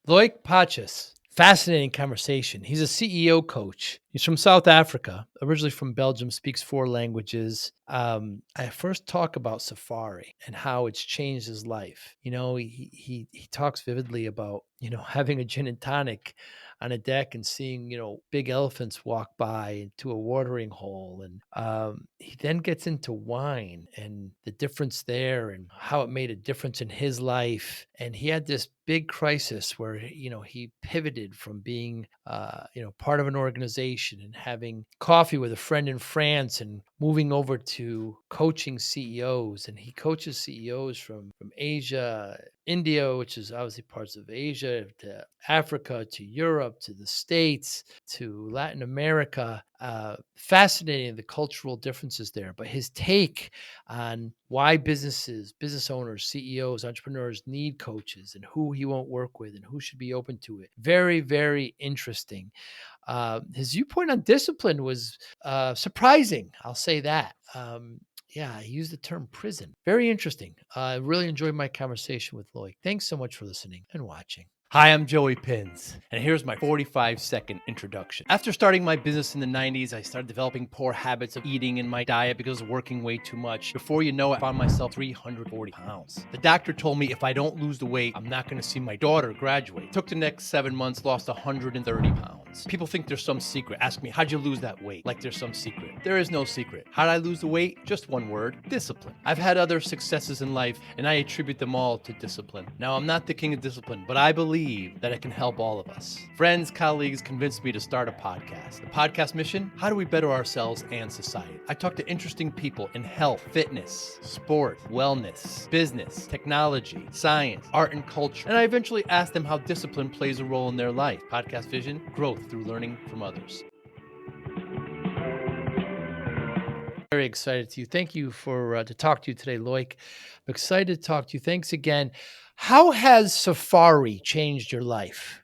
Loic Potjes, fascinating conversation. He's a CEO coach. He's from South Africa, originally from Belgium, speaks 4 languages. I first talk about Safari and how it's changed his life. He talks vividly about, having a gin and tonic on a deck and seeing, big elephants walk by into a watering hole. And he then gets into wine and the difference there and how it made a difference in his life. And he had this big crisis where, he pivoted from being, part of an organization and having coffee with a friend in France and moving over to coaching CEOs. And he coaches CEOs from Asia, India, which is obviously parts of Asia, to Africa, to Europe, to the States, to Latin America. Fascinating the cultural differences there. But his take on why business owners, CEOs, entrepreneurs need coaches and who he won't work with and who should be open to it. Very, very interesting. His viewpoint on discipline was surprising. I'll say that. He used the term prison. Very interesting. I really enjoyed my conversation with Loic. Thanks so much for listening and watching. Hi, I'm Joey Pinz, and here's my 45-second introduction. After starting my business in the 90s, I started developing poor habits of eating in my diet because I was working way too much. Before you know it, I found myself 340 pounds. The doctor told me if I don't lose the weight, I'm not going to see my daughter graduate. Took the next 7 months, lost 130 pounds. People think there's some secret. Ask me, how'd you lose that weight? Like there's some secret. There is no secret. How'd I lose the weight? Just one word, discipline. I've had other successes in life, and I attribute them all to discipline. Now, I'm not the king of discipline, but I believe that it can help all of us. Friends, colleagues convinced me to start a podcast. The podcast mission: how do we better ourselves and society? I talk to interesting people in health, fitness, sport, wellness, business, technology, science, art, and culture. And I eventually ask them how discipline plays a role in their life. Podcast vision: growth through learning from others. Very excited to you. Thank you to talk to you today, Loic. I'm excited to talk to you. Thanks again. How has Safari changed your life?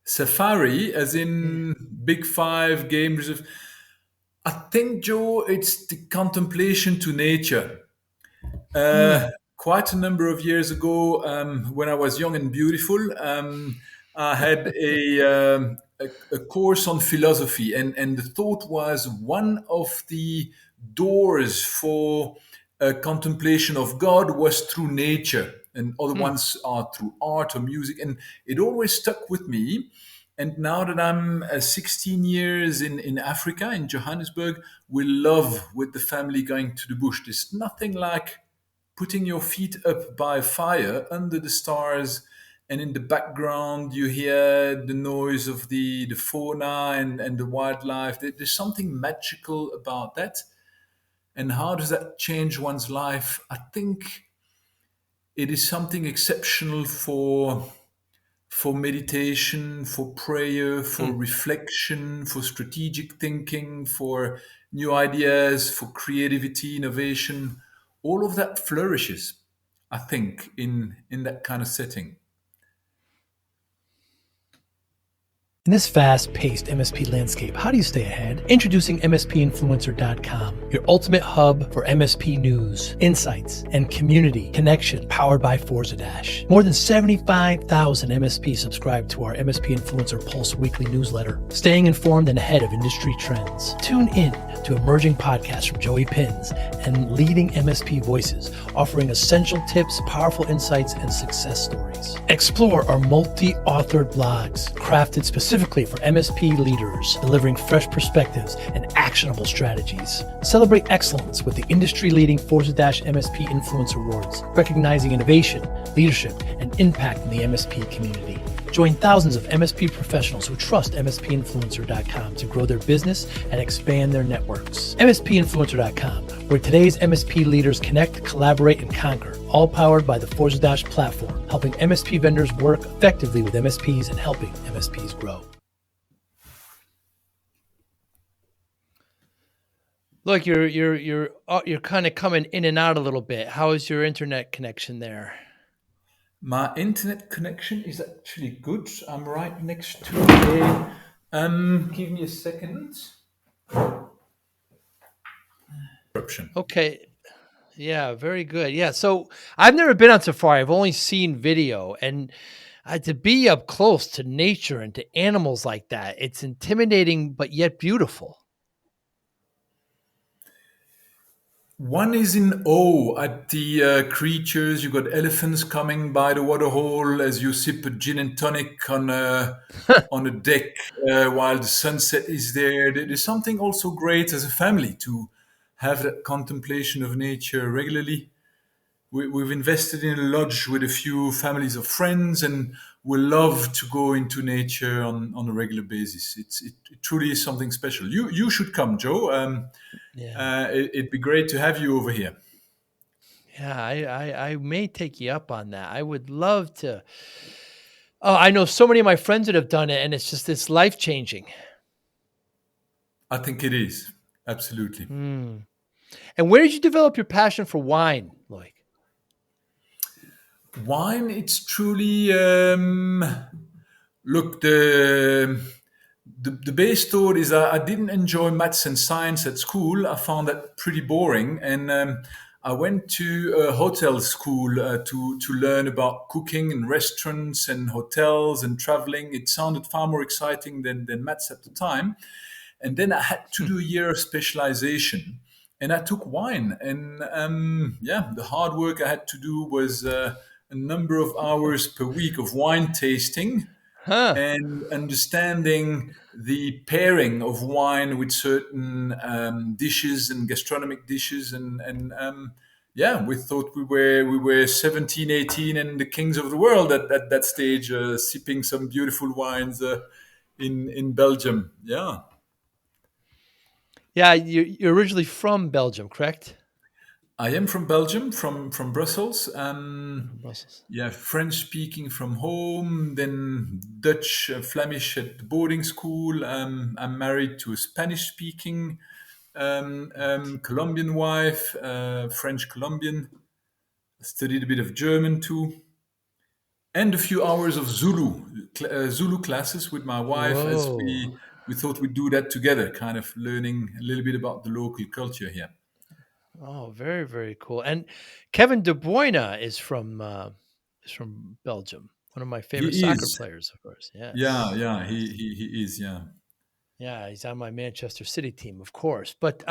Safari, as in Big Five game reserve. I think, Joe, it's the contemplation to nature. Quite a number of years ago, when I was young and beautiful, I had a course on philosophy, and the thought was one of the doors for contemplation of God was through nature, and other ones are through art or music, and it always stuck with me. And now that I'm 16 years in Africa, in Johannesburg, we love with the family going to the bush. There's nothing like putting your feet up by a fire under the stars, and in the background you hear the noise of the fauna and the wildlife. There's something magical about that. And how does that change one's life? I think it is something exceptional for meditation, for prayer, for reflection, for strategic thinking, for new ideas, for creativity, innovation. All of that flourishes, I think, in that kind of setting. In this fast-paced MSP landscape, how do you stay ahead? Introducing MSPinfluencer.com, your ultimate hub for MSP news, insights, and community connection powered by Forza Dash. More than 75,000 MSPs subscribe to our MSP Influencer Pulse weekly newsletter, staying informed and ahead of industry trends. Tune in to emerging podcasts from Joey Pinz and leading MSP voices, offering essential tips, powerful insights, and success stories. Explore our multi-authored blogs, crafted specifically for MSP leaders, delivering fresh perspectives and actionable strategies. Celebrate excellence with the industry-leading Forza-MSP Influencer Awards, recognizing innovation, leadership, and impact in the MSP community. Join thousands of MSP professionals who trust MSPinfluencer.com to grow their business and expand their networks. MSPinfluencer.com, where today's MSP leaders connect, collaborate, and conquer, all powered by the Forza Dash platform, helping MSP vendors work effectively with MSPs and helping MSPs grow. Look, you're kind of coming in and out a little bit. How is your internet connection there? My internet connection is actually good. I'm right next to a. Give me a second. Okay. Yeah, very good. Yeah. So I've never been on Safari. I've only seen video. And To be up close to nature and to animals like that, it's intimidating but yet beautiful. One is in awe at the creatures. You got elephants coming by the waterhole as you sip a gin and tonic on a deck while the sunset is there. There's something also great as a family to have that contemplation of nature regularly. We've invested in a lodge with a few families of friends, and we love to go into nature on a regular basis. It truly is something special. You should come, Joe. Yeah. It'd be great to have you over here. Yeah, I may take you up on that. I would love to. Oh, I know so many of my friends that have done it, and it's life changing. I think it is. Absolutely. Hmm. And where did you develop your passion for wine, Loic? Wine, it's truly look the base thought is I didn't enjoy maths and science at school. I found that pretty boring, and I went to a hotel school to learn about cooking and restaurants and hotels and traveling. It sounded far more exciting than maths at the time. And then I had to Hmm. do a year of specialization, and I took wine. And yeah, the hard work I had to do was a number of hours per week of wine tasting Huh. and understanding the pairing of wine with certain dishes and gastronomic dishes and yeah, we thought we were 17, 18, and the kings of the world at that stage, sipping some beautiful wines in Belgium. Yeah. Yeah, you're originally from Belgium, correct? I am from Belgium, from Brussels. From Brussels. Yeah, French speaking from home, then Dutch, Flemish at the boarding school. I'm married to a Spanish speaking Colombian wife, French Colombian. Studied a bit of German too, and a few hours of Zulu classes with my wife as Whoa. we thought we'd do that together, kind of learning a little bit about the local culture here. Oh, very, very cool. And Kevin De Bruyne is from Belgium. One of my favorite He soccer is, players, of course. yeah, Yes. yeah, Yes. he is, yeah. Yeah, he's on my Manchester City team, of course. But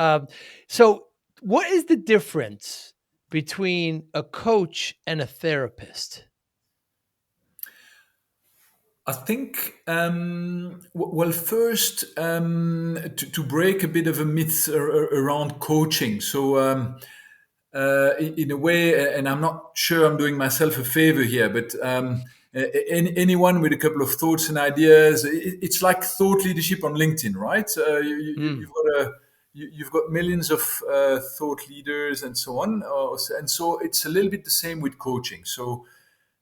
so what is the difference between a coach and a therapist? I think, well, first, to break a bit of a myth around coaching. So, in a way, and I'm not sure I'm doing myself a favor here, but anyone with a couple of thoughts and ideas, it's like thought leadership on LinkedIn, right? Mm, You've got you've got millions of thought leaders and so on, and so it's a little bit the same with coaching. So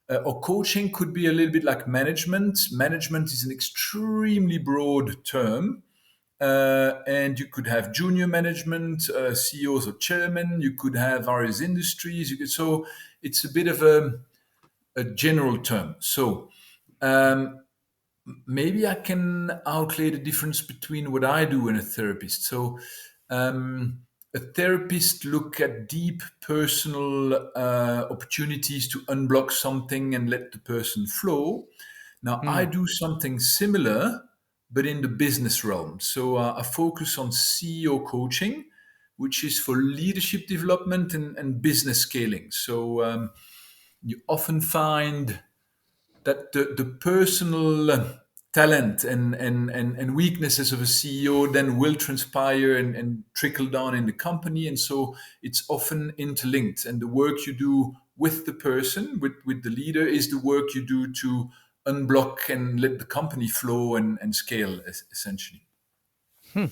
or coaching could be a little bit like management. Management is an extremely broad term. And you could have junior management, CEOs or chairmen. You could have various industries. So it's a bit of a general term. So um, maybe I can outlay the difference between what I do and a therapist. So um, a therapist look at deep personal opportunities to unblock something and let the person flow. Now I mm, do something similar, but in the business realm. So I focus on CEO coaching, which is for leadership development and business scaling. So you often find that the personal talent and weaknesses of a CEO then will transpire and trickle down in the company. And so it's often interlinked. And the work you do with the person, with the leader, is the work you do to unblock and let the company flow and scale, essentially. hmm.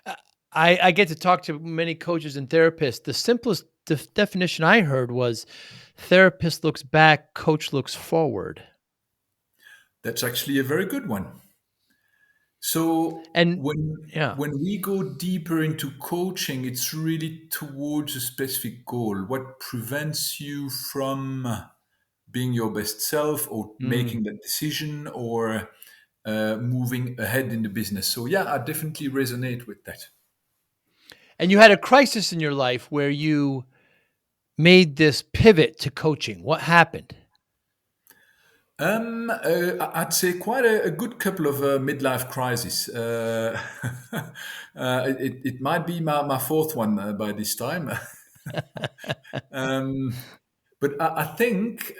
Uh, I get to talk to many coaches and therapists. The simplest definition I heard was therapist looks back, coach looks forward. That's actually a very good one. So And yeah. when we go deeper into coaching, it's really towards a specific goal. What prevents you from being your best self or Mm. making that decision or moving ahead in the business? So yeah, I definitely resonate with that. And you had a crisis in your life where you made this pivot to coaching. What happened? I'd say quite a good couple of midlife crises. It might be my fourth one by this time. um, but I think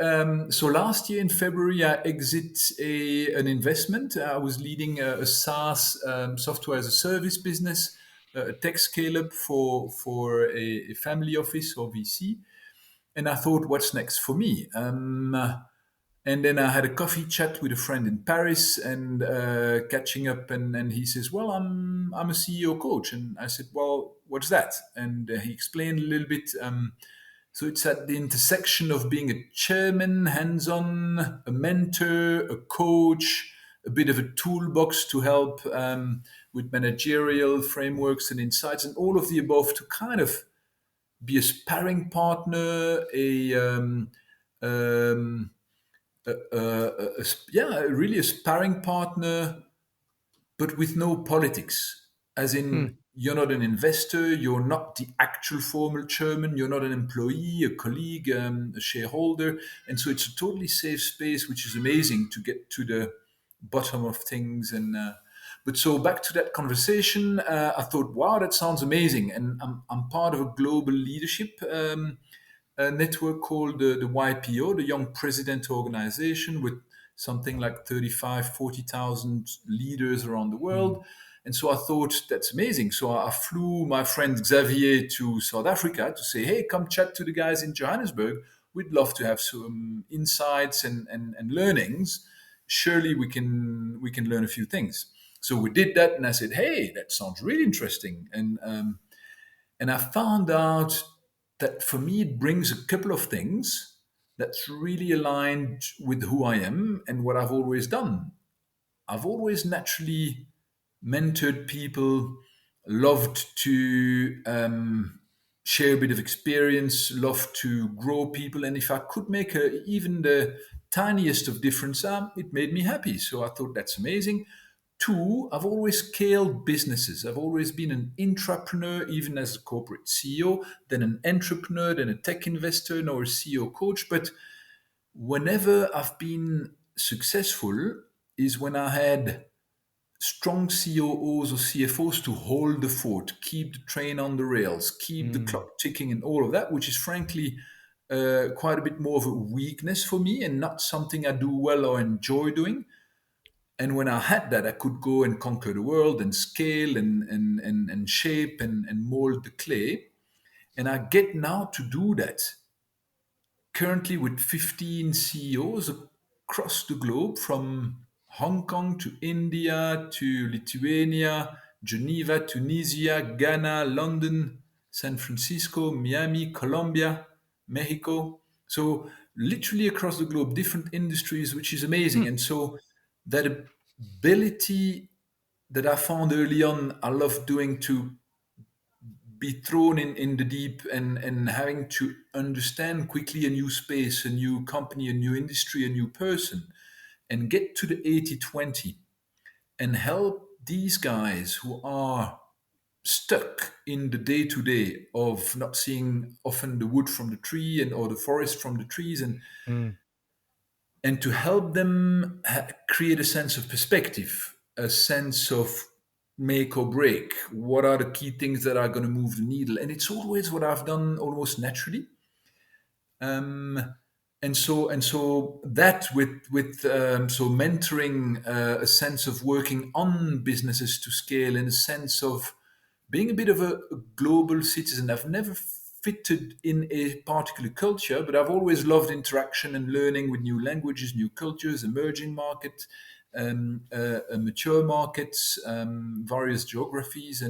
so. Last year in February, I exit an investment. I was leading a SaaS software as a service business, a tech scale up for a family office or VC. And I thought, what's next for me? And then I had a coffee chat with a friend in Paris and catching up. And he says, "Well, I'm a CEO coach." And I said, "Well, what's that?" And he explained a little bit. So it's at the intersection of being a chairman, hands-on, a mentor, a coach, a bit of a toolbox to help with managerial frameworks and insights, and all of the above to kind of be a sparring partner, um, yeah, really a sparring partner, but with no politics. As Hmm. in, you're not an investor, you're not the actual formal chairman, you're not an employee, a colleague, a shareholder. And so it's a totally safe space, which is amazing to get to the bottom of things. But so back to that conversation, I thought, wow, that sounds amazing. And I'm part of a global leadership a network called the YPO, the Young President Organization, with something like 35, 40,000 leaders around the Hmm. world. And so I thought, that's amazing. So I flew my friend Xavier to South Africa to say, hey, come chat to the guys in Johannesburg. We'd love to have some insights and learnings. Surely we can learn a few things. So we did that, and I said, hey, that sounds really interesting. And I found out that for me, it brings a couple of things that's really aligned with who I am and what I've always done. I've always naturally mentored people, loved to share a bit of experience, loved to grow people. And if I could make even the tiniest of difference, it made me happy. So I thought that's amazing. Two, I've always scaled businesses. I've always been an intrapreneur, even as a corporate CEO, then an entrepreneur, then a tech investor, now a CEO coach. But whenever I've been successful is when I had strong COOs or CFOs to hold the fort, keep the train on the rails, keep the Hmm. clock ticking, and all of that, which is frankly quite a bit more of a weakness for me and not something I do well or enjoy doing. And when I had that, I could go and conquer the world and scale and shape and mold the clay. And I get now to do that currently with 15 CEOs across the globe, from Hong Kong to India to Lithuania, Geneva, Tunisia, Ghana, London, San Francisco, Miami, Colombia, Mexico. So, literally across the globe, different industries, which is amazing. Hmm. And so, that ability that I found early on, I love doing to be thrown in the deep and having to understand quickly a new space, a new company, a new industry, a new person, and get to the 80/20 and help these guys who are stuck in the day to day of not seeing often the wood from the tree and or the forest from the trees Hmm. and to help them create a sense of perspective, a sense of make or break. What are the key things that are going to move the needle? And it's always what I've done almost naturally. Um, and so that with so mentoring, a sense of working on businesses to scale, in a sense of being a bit of a global citizen. I've never fitted in a particular culture, but I've always loved interaction and learning with new languages, new cultures, emerging markets, mature markets, various geographies,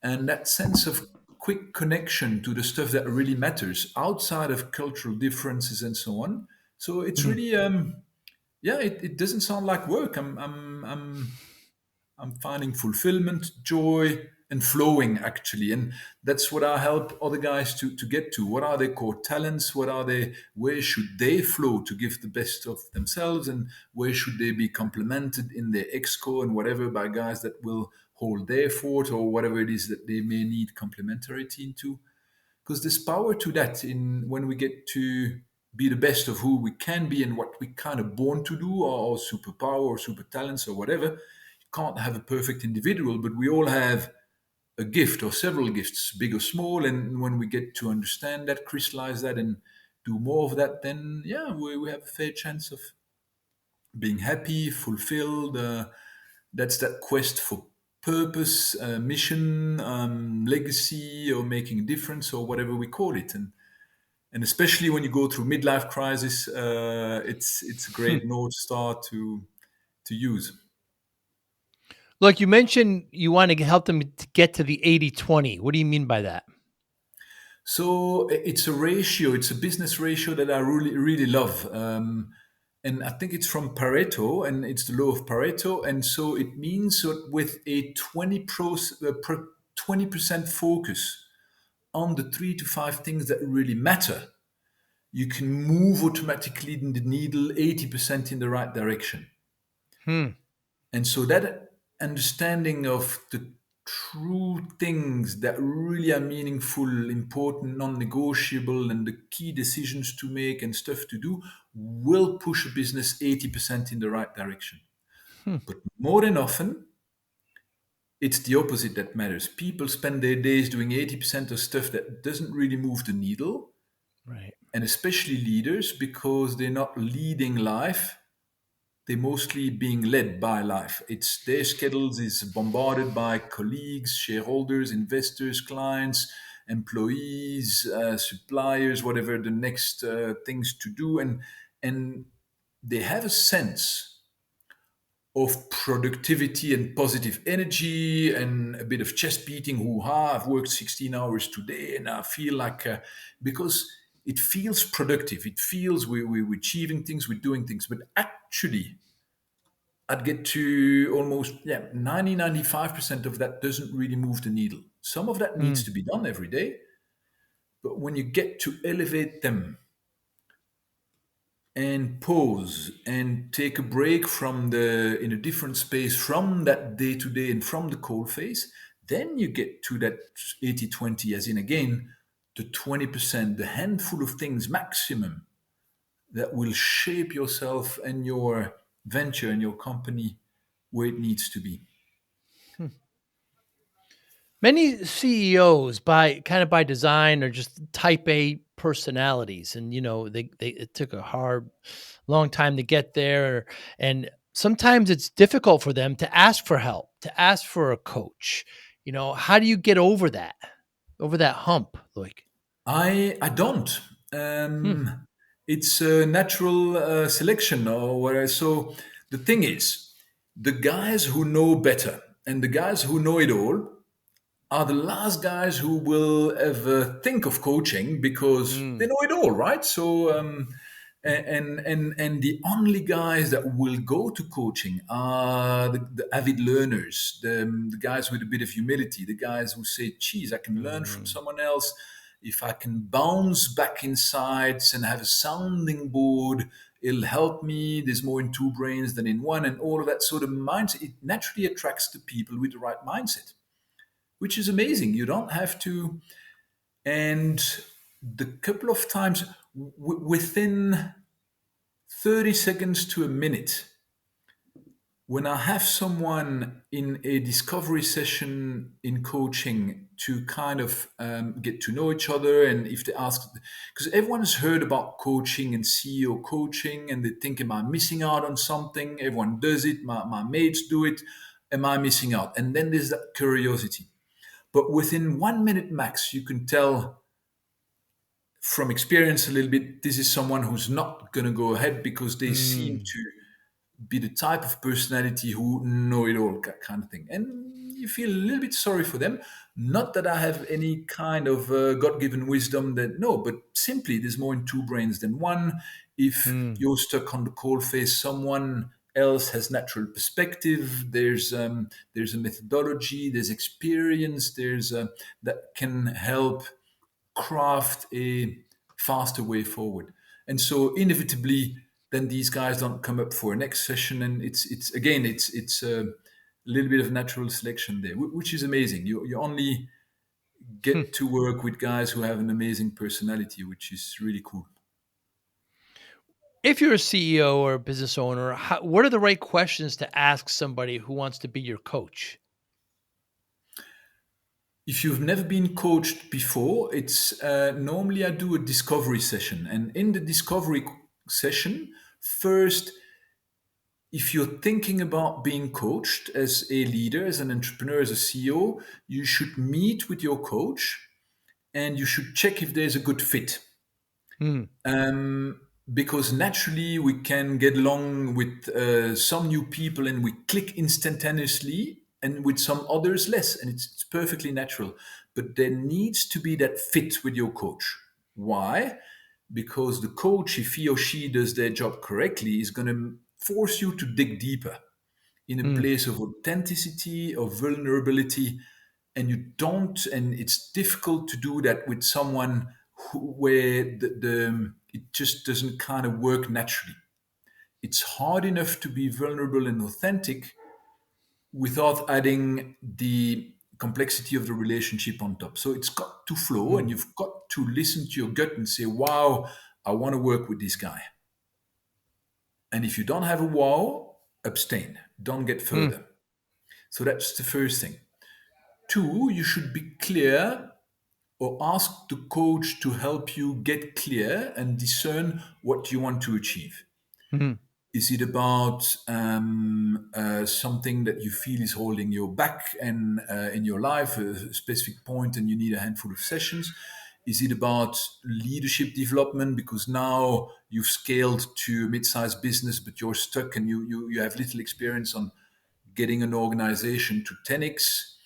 and that sense of quick connection to the stuff that really matters outside of cultural differences and so on. So it's Hmm. really, yeah, it doesn't sound like work. I'm finding fulfillment, joy, and flowing actually, and that's what I help other guys to get to. What are their core talents? What are they? Where should they flow to give the best of themselves, and where should they be complemented in their exco and whatever by guys that will hold their fort or whatever it is that they may need complementarity into? Because there's power to that in when we get to be the best of who we can be and what we kind of born to do, or our superpower or super talents or whatever. You can't have a perfect individual, but we all have a gift or several gifts, big or small. And when we get to understand that, crystallize that, and do more of that, then yeah, we have a fair chance of being happy, fulfilled. That's that quest for purpose, mission, legacy, or making a difference, or whatever we call it. And especially when you go through midlife crisis, it's a Hmm. great north star to use. Look, you mentioned you want to help them to get to the 80-20. What do you mean by that? So it's a ratio, it's a business ratio that I really, really love. And I think it's from Pareto, and it's the law of Pareto. And so it means that with a 20% focus on the 3 to 5 things that really matter, you can move automatically the needle 80% in the right direction. Hmm. And so that understanding of the true things that really are meaningful, important, non-negotiable, and the key decisions to make and stuff to do will push a business 80% in the right direction. Hmm. But more than often, it's the opposite that matters. People spend their days doing 80% of stuff that doesn't really move the needle, Right. and especially leaders, because they're not leading life, they're mostly being led by life. It's their schedules is bombarded by colleagues, shareholders, investors, clients, employees, suppliers, whatever the next things to do, and they have a sense of productivity and positive energy and a bit of chest beating. Hoo ha! I've worked 16 hours today, and I feel like because it feels productive. It feels we're achieving things, we're doing things, but actually I'd get to almost 95% of that doesn't really move the needle. Some of that needs Hmm. to be done every day, but when you get to elevate them and pause and take a break from the in a different space from that day to day and from the cold phase, then you get to that 80-20, as in again the 20%, the handful of things maximum that will shape yourself and your venture and your company where it needs to be. Hmm. Many CEOs by kind of by design are just type A personalities, and they it took a hard long time to get there, and sometimes it's difficult for them to ask for help, to ask for a coach. How do you get over that hump, like? I don't. Hmm. It's a natural selection, or where. So the thing is, the guys who know better and the guys who know it all are the last guys who will ever think of coaching because they Mm. know it all, right? So and the only guys that will go to coaching are the avid learners, the guys with a bit of humility, the guys who say, geez, I can learn from Mm. someone else. If I can bounce back insights and have a sounding board, it'll help me. There's more in two brains than in one, and all of that sort of mindset. It naturally attracts the people with the right mindset, which is amazing. You don't have to. And the couple of times within 30 seconds to a minute, when I have someone in a discovery session in coaching to kind of get to know each other, and if they ask, because everyone has heard about coaching and CEO coaching, and they think, am I missing out on something? Everyone does it. My mates do it. Am I missing out? And then there's that curiosity. But within 1 minute max, you can tell from experience a little bit this is someone who's not going to go ahead because they seem Mm. to be the type of personality who know it all, kind of thing. And you feel a little bit sorry for them. Not that I have any kind of God-given wisdom that no, but simply there's more in two brains than one. If Mm. you're stuck on the cold face, someone else has natural perspective. There's a methodology, there's experience, there's that can help craft a faster way forward. And so inevitably, then these guys don't come up for a next session, and it's again it's a little bit of natural selection there, which is amazing. You only Hmm. get to work with guys who have an amazing personality, which is really cool. If you're a CEO or a business owner, what are the right questions to ask somebody who wants to be your coach? If you've never been coached before, it's normally I do a discovery session. And in the discovery session, first, if you're thinking about being coached as a leader, as an entrepreneur, as a CEO, you should meet with your coach and you should check if there's a good fit. Mm, Um, because naturally we can get along with some new people and we click instantaneously, and with some others less, and it's perfectly natural. But there needs to be that fit with your coach. Why? Because the coach, if he or she does their job correctly, is going to force you to dig deeper in a mm, place of authenticity, of vulnerability, and you don't. And it's difficult to do that with someone where it just doesn't kind of work naturally. It's hard enough to be vulnerable and authentic without adding the complexity of the relationship on top. So it's got to flow, and mm, you've got to listen to your gut and say, wow, I want to work with this guy. And if you don't have a wow, abstain, don't get mm, further. So that's the first thing. Two, you should be clear or ask the coach to help you get clear and discern what you want to achieve. mm, Is it about something that you feel is holding you back and in your life, a specific point, and you need a handful of sessions? Is it about leadership development because now you've scaled to a mid-sized business, but you're stuck and you have little experience on getting an organization to 10x?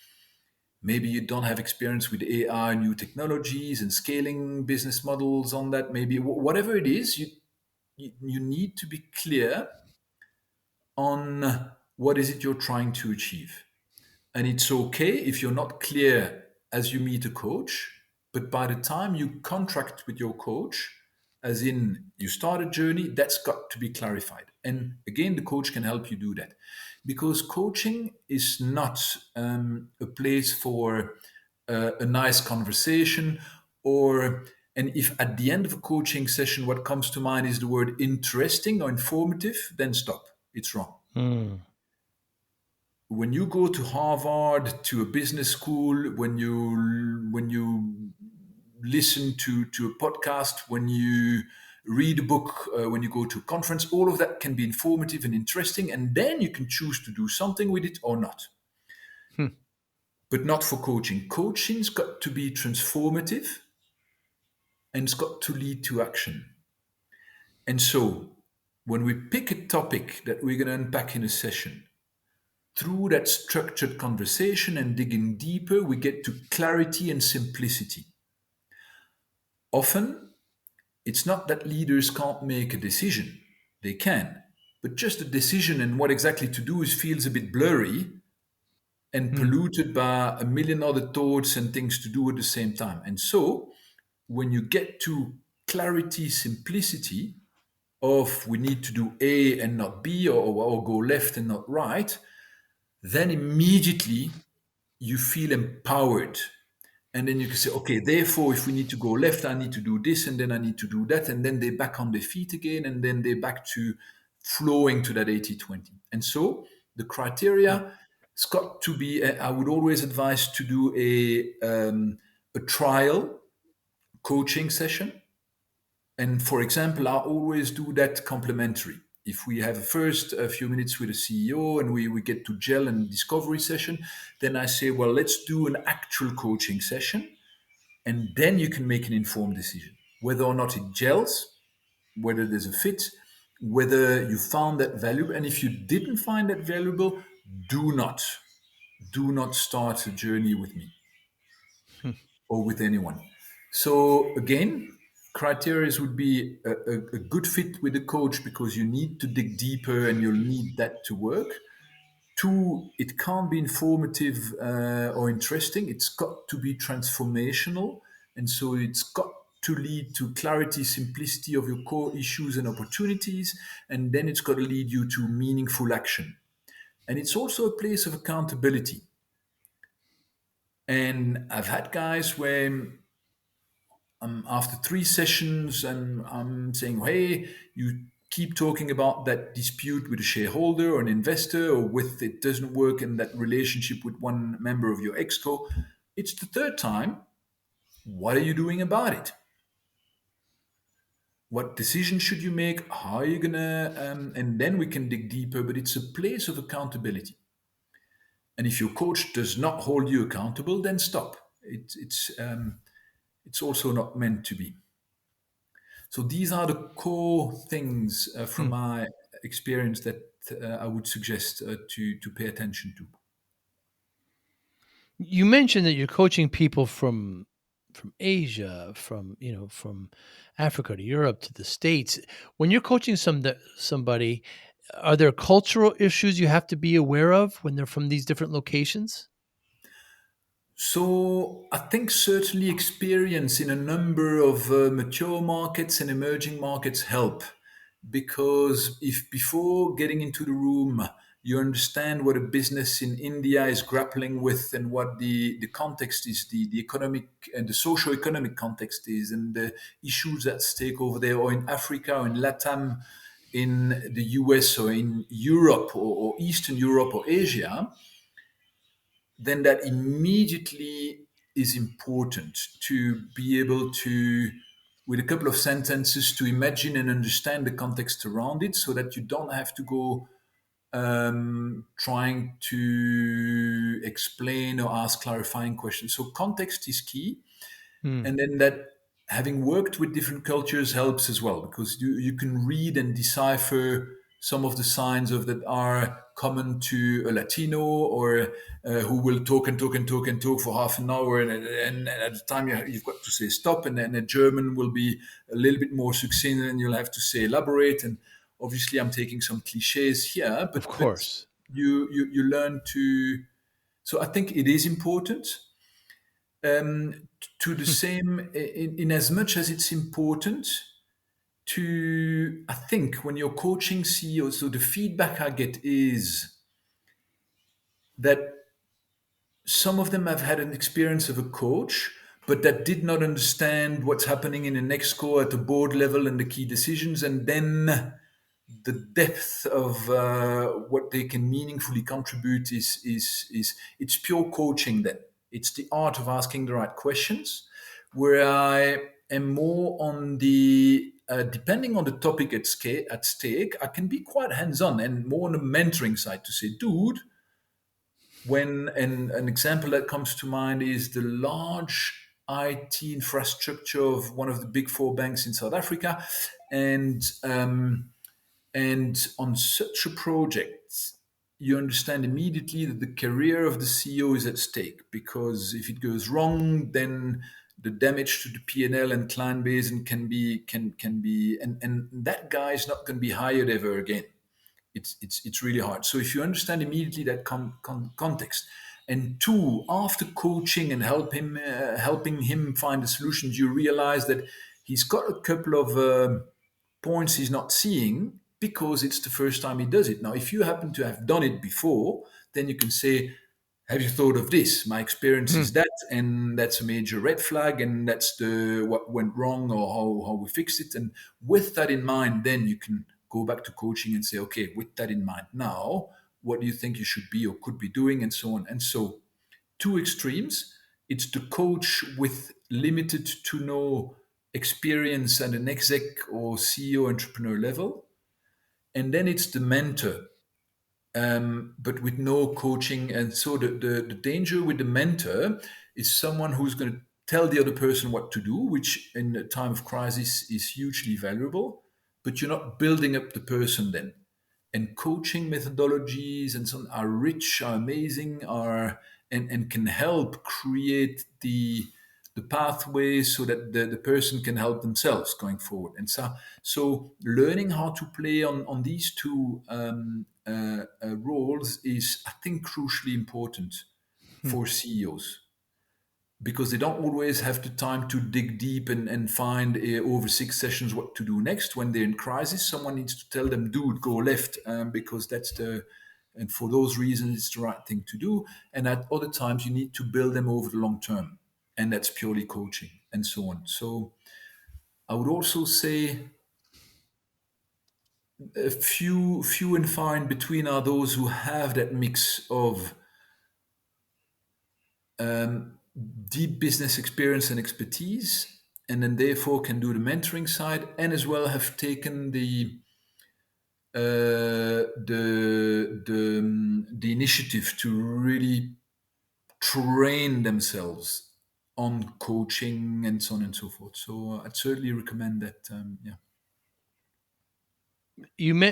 Maybe you don't have experience with AI, new technologies, and scaling business models on that. Maybe whatever it is, you need to be clear on what is it you're trying to achieve. And it's okay if you're not clear as you meet a coach, but by the time you contract with your coach, as in you start a journey, that's got to be clarified. And again, the coach can help you do that. Because coaching is not a place for a nice conversation, or and if at the end of a coaching session what comes to mind is the word interesting or informative, then stop. It's wrong. mm, When you go to Harvard, to a business school, when you listen to a podcast, when you read a book, when you go to a conference, all of that can be informative and interesting, and then you can choose to do something with it or not. mm, But not for coaching. Coaching's got to be transformative and it's got to lead to action. And so, when we pick a topic that we're going to unpack in a session, through that structured conversation and digging deeper, we get to clarity and simplicity. Often, it's not that leaders can't make a decision, they can. But just the decision and what exactly to do feels a bit blurry and mm, polluted by a million other thoughts and things to do at the same time. And so, when you get to clarity, simplicity of we need to do A and not B, or go left and not right, then immediately you feel empowered. And then you can say, okay, therefore, if we need to go left, I need to do this, and then I need to do that. And then they're back on their feet again, and then they're back to flowing to that 80/20. And so the mm, criteria, it's got to be, I would always advise to do a trial coaching session. And for example, I always do that complementary. If we have first a few minutes with a CEO and we get to gel and discovery session, then I say, well, let's do an actual coaching session. And then you can make an informed decision whether or not it gels, whether there's a fit, whether you found that valuable. And if you didn't find that valuable, do not, do not start a journey with me mm, or with anyone. So again, criteria would be a good fit with the coach because you need to dig deeper and you'll need that to work. Two, it can't be informative or interesting. It's got to be transformational. And so it's got to lead to clarity, simplicity of your core issues and opportunities. And then it's got to lead you to meaningful action. And it's also a place of accountability. And I've had guys where after three sessions and I'm saying, hey, you keep talking about that dispute with a shareholder or an investor, or with it doesn't work in that relationship with one member of your exco. It's the third time. What are you doing about it? What decision should you make? How are you gonna? And then we can dig deeper. But it's a place of accountability. And if your coach does not hold you accountable, then stop. It's also not meant to be. So these are the core things from Hmm. my experience that I would suggest to pay attention to. You mentioned that you're coaching people from Asia, from Africa to Europe to the States. When you're coaching somebody, are there cultural issues you have to be aware of when they're from these different locations? So I think certainly experience in a number of mature markets and emerging markets help, because if before getting into the room you understand what a business in India is grappling with, and what the context is, the economic and the socio-economic context is, and the issues at stake over there, or in Africa or in Latam, in the US or in Europe, or Eastern Europe or Asia, then that immediately is important to be able to, with a couple of sentences, to imagine and understand the context around it, so that you don't have to go trying to explain or ask clarifying questions. So context is key. Hmm. And then that, having worked with different cultures, helps as well, because you can read and decipher some of the signs of that are common to a Latino, or who will talk and talk and talk and talk for half an hour, and at the time you've got to say stop, and then a German will be a little bit more succinct, and you'll have to say elaborate. And obviously I'm taking some cliches here, Of but course. you learn to. So I think it is important, to the same, in as much as it's important to, I think, when you're coaching CEOs, so the feedback I get is that some of them have had an experience of a coach, but that did not understand what's happening in the next core at the board level and the key decisions, and then the depth of what they can meaningfully contribute is it's pure coaching. Then it's the art of asking the right questions, where I am more on the depending on the topic at stake, I can be quite hands-on and more on the mentoring side, to say, dude, when, and an example that comes to mind is the large IT infrastructure of one of the big four banks in South Africa. And on such a project, you understand immediately that the career of the CEO is at stake, because if it goes wrong, then the damage to the P&L and client base and can be, and that guy is not going to be hired ever again. It's really hard. So if you understand immediately that context, and two, after coaching and helping him find the solutions, you realize that he's got a couple of points he's not seeing, because it's the first time he does it. Now, if you happen to have done it before, then you can say, have you thought of this? My experience Hmm. is that, and that's a major red flag, and that's the what went wrong, or how we fixed it. And with that in mind, then you can go back to coaching and say, okay, with that in mind, now what do you think you should be or could be doing, and so on. And so, two extremes. It's the coach with limited to no experience at an exec or CEO entrepreneur level. And then it's the mentor, but with no coaching. And so the danger with the mentor is someone who's going to tell the other person what to do, which in a time of crisis is hugely valuable, but you're not building up the person then. And coaching methodologies and so on are rich, are amazing, are and can help create the pathways so that the person can help themselves going forward. And so learning how to play on these two roles is, I think, crucially important Hmm. for CEOs, because they don't always have the time to dig deep and find over 6 sessions what to do next. When they're in crisis, someone needs to tell them, dude, go left, because that's the, and for those reasons, it's the right thing to do. And at other times, you need to build them over the long term. And that's purely coaching and so on. So I would also say few and far in between are those who have that mix of um, deep business experience and expertise, and then therefore can do the mentoring side, and as well have taken the initiative to really train themselves on coaching and so on and so forth. So I'd certainly recommend that. Yeah.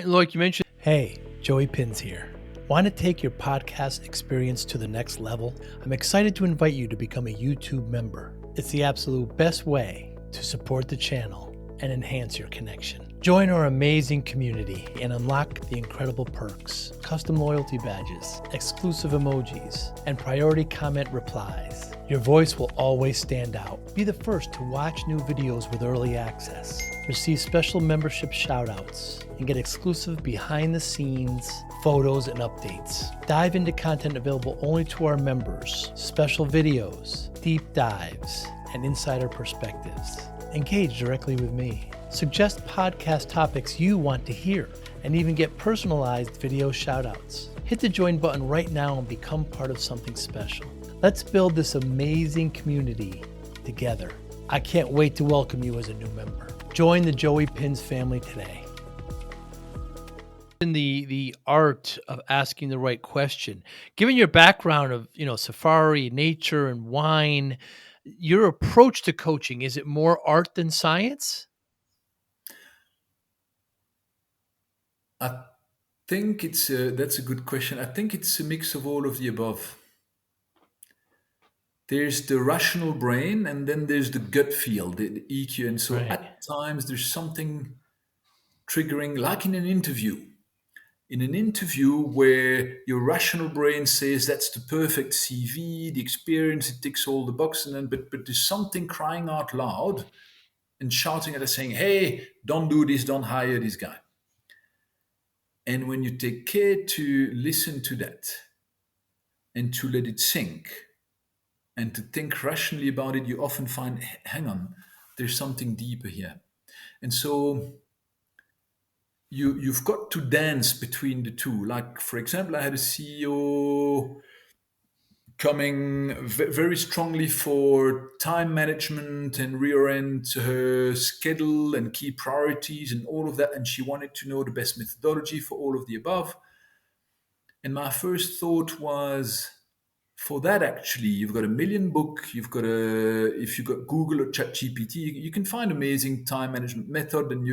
Like you mentioned, hey, Joey Pinz here. Want to take your podcast experience to the next level? I'm excited to invite you to become a YouTube member. It's the absolute best way to support the channel and enhance your connection. Join our amazing community and unlock the incredible perks, custom loyalty badges, exclusive emojis, and priority comment replies. Your voice will always stand out. Be the first to watch new videos with early access, receive special membership shoutouts, and get exclusive behind-the-scenes photos and updates. Dive into content available only to our members, special videos, deep dives, and insider perspectives. Engage directly with me. Suggest podcast topics you want to hear, and even get personalized video shoutouts. Hit the join button right now and become part of something special. Let's build this amazing community together. I can't wait to welcome you as a new member. Join the Joey Pinz family today. In the art of asking the right question, given your background of safari, nature, and wine, your approach to coaching, is it more art than science? I think that's a good question. I think it's a mix of all of the above. There's the rational brain, and then there's the gut feel, the EQ. And so Right. at times there's something triggering, like in an interview. In an interview where your rational brain says that's the perfect CV, the experience, it ticks all the boxes, and then, but there's something crying out loud and shouting at us saying, hey, don't do this, don't hire this guy. And when you take care to listen to that and to let it sink and to think rationally about it, you often find, hang on, there's something deeper here. And so you've got to dance between the two. Like, for example, I had a CEO coming very strongly for time management and reorient her schedule and key priorities and all of that. And she wanted to know the best methodology for all of the above. And my first thought was, for that, actually, you've got a million book, if you've got Google or ChatGPT, you can find amazing time management method, and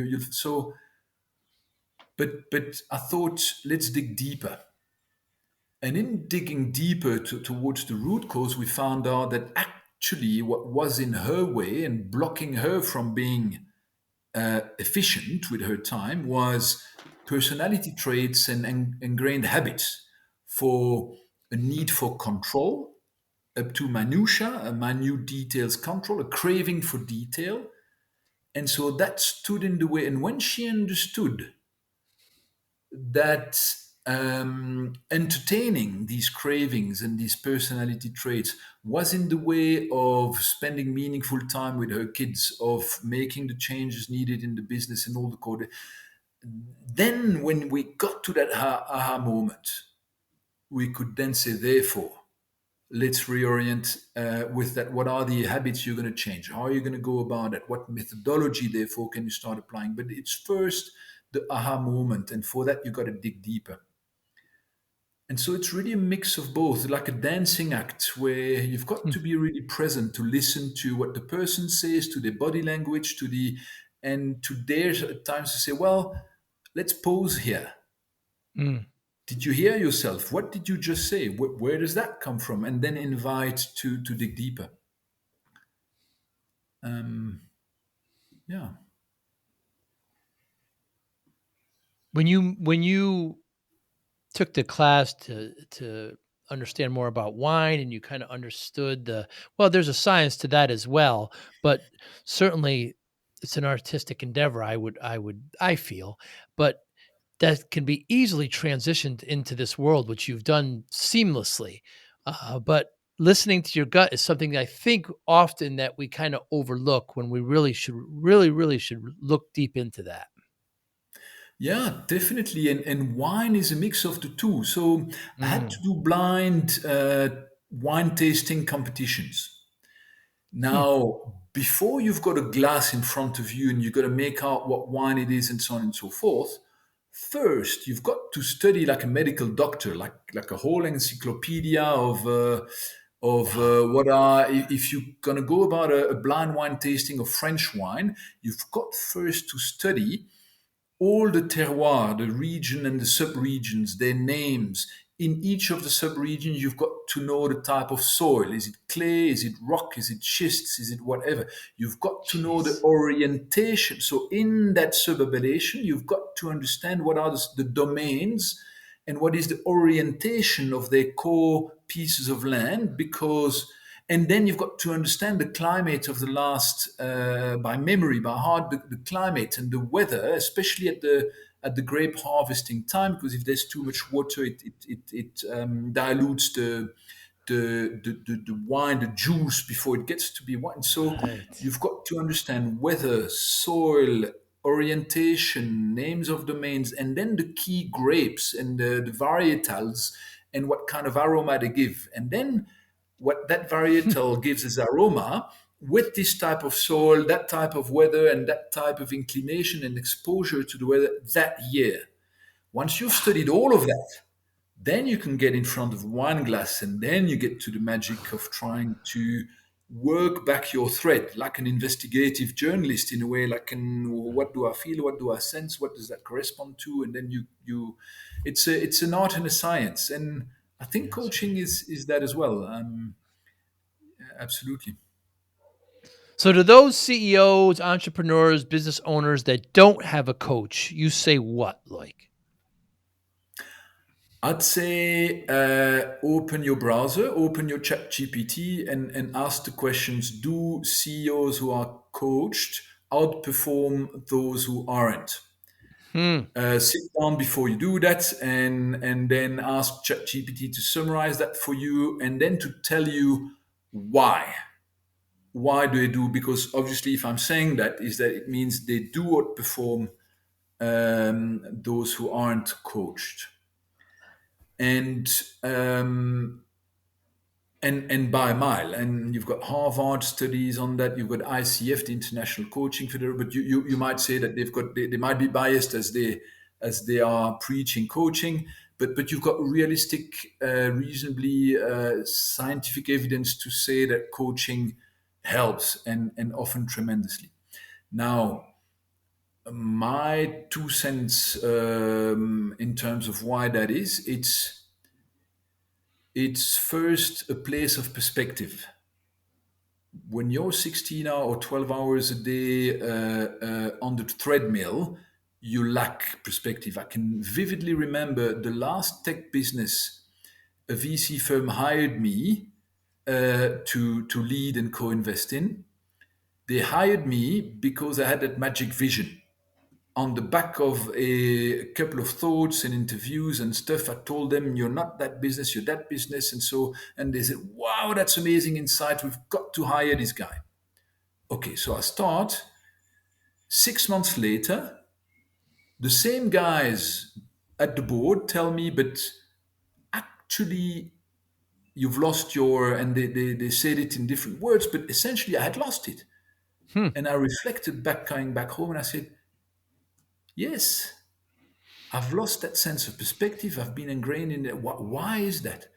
but I thought, let's dig deeper. And in digging deeper towards the root cause, we found out that actually what was in her way and blocking her from being efficient with her time was personality traits and ingrained habits, for a need for control up to minutia, a minute details control, a craving for detail. And so that stood in the way. And when she understood that entertaining these cravings and these personality traits was in the way of spending meaningful time with her kids, of making the changes needed in the business and all the code, then when we got to that aha moment, we could then say, therefore, let's reorient with that. What are the habits you're going to change? How are you going to go about it? What methodology, therefore, can you start applying? But it's first the aha moment. And for that, you've got to dig deeper. And so it's really a mix of both, like a dancing act where you've got to be really present to listen to what the person says, to their body language, and to dare at times to say, well, let's pause here. Mm. Did you hear yourself? What did you just say? Where does that come from? And then invite to dig deeper. Um, yeah. When you took the class to understand more about wine, and you kind of understood there's a science to that as well, but certainly it's an artistic endeavor, I feel, but that can be easily transitioned into this world, which you've done seamlessly. But listening to your gut is something I think often that we kind of overlook, when we really should look deep into that. Yeah, definitely. And wine is a mix of the two. So I had to Mm. do blind wine tasting competitions. Hmm. Now, before you've got a glass in front of you and you've got to make out what wine it is and so on and so forth, first you've got to study like a medical doctor, like a whole encyclopedia of what are if you're going to go about a blind wine tasting of French wine, you've got first to study all the terroir, the region and the sub-regions, their names. In each of the sub-regions, you've got to know the type of soil. Is it clay? Is it rock? Is it schists? Is it whatever? You've got to know the Jeez. orientation. So in that sub-appellation, you've got to understand what are the domains and what is the orientation of their core pieces of land, because and then you've got to understand the climate of the last by memory, by heart, the climate and the weather, especially at the grape harvesting time, because if there's too much water, it dilutes the wine, the juice before it gets to be wine. So Right. you've got to understand weather, soil, orientation, names of domains, and then the key grapes and the varietals and what kind of aroma they give. And then what that varietal gives as aroma with this type of soil, that type of weather, and that type of inclination and exposure to the weather that year. Once you've studied all of that, then you can get in front of wine glass, and then you get to the magic of trying to work back your thread like an investigative journalist in a way, like what do I feel, what do I sense, what does that correspond to, and then it's an art and a science, and I think Yes. coaching is that as well. Absolutely. So to those CEOs, entrepreneurs, business owners that don't have a coach, you say what, like? I'd say open your browser, open your chat GPT, and ask the questions: do CEOs who are coached outperform those who aren't? Hmm. Sit down before you do that, and then ask ChatGPT to summarize that for you, and then to tell you why. Why do they do? Because obviously, if I'm saying that, is that it means they do outperform those who aren't coached. And and by a mile. And you've got Harvard studies on that. You've got ICF, the International Coaching Federation. But you might say that they might be biased as they are preaching coaching. But you've got realistic, reasonably scientific evidence to say that coaching helps and often tremendously. Now, my 2 cents in terms of why that is, it's first a place of perspective. When you're 16 hours or 12 hours a day on the treadmill, you lack perspective. I can vividly remember the last tech business a VC firm hired me to lead and co-invest in. They hired me because I had that magic vision. On the back of a couple of thoughts and interviews and stuff, I told them, "You're not that business, you're that business." And they said, "Wow, that's amazing insight. We've got to hire this guy." Okay, so I start. 6 months later, the same guys at the board tell me, "But actually, you've lost your," and they said it in different words, but essentially, I had lost it. Hmm. And I reflected back, coming back home, and I said, "Yes, I've lost that sense of perspective. I've been ingrained in it. Why is that?"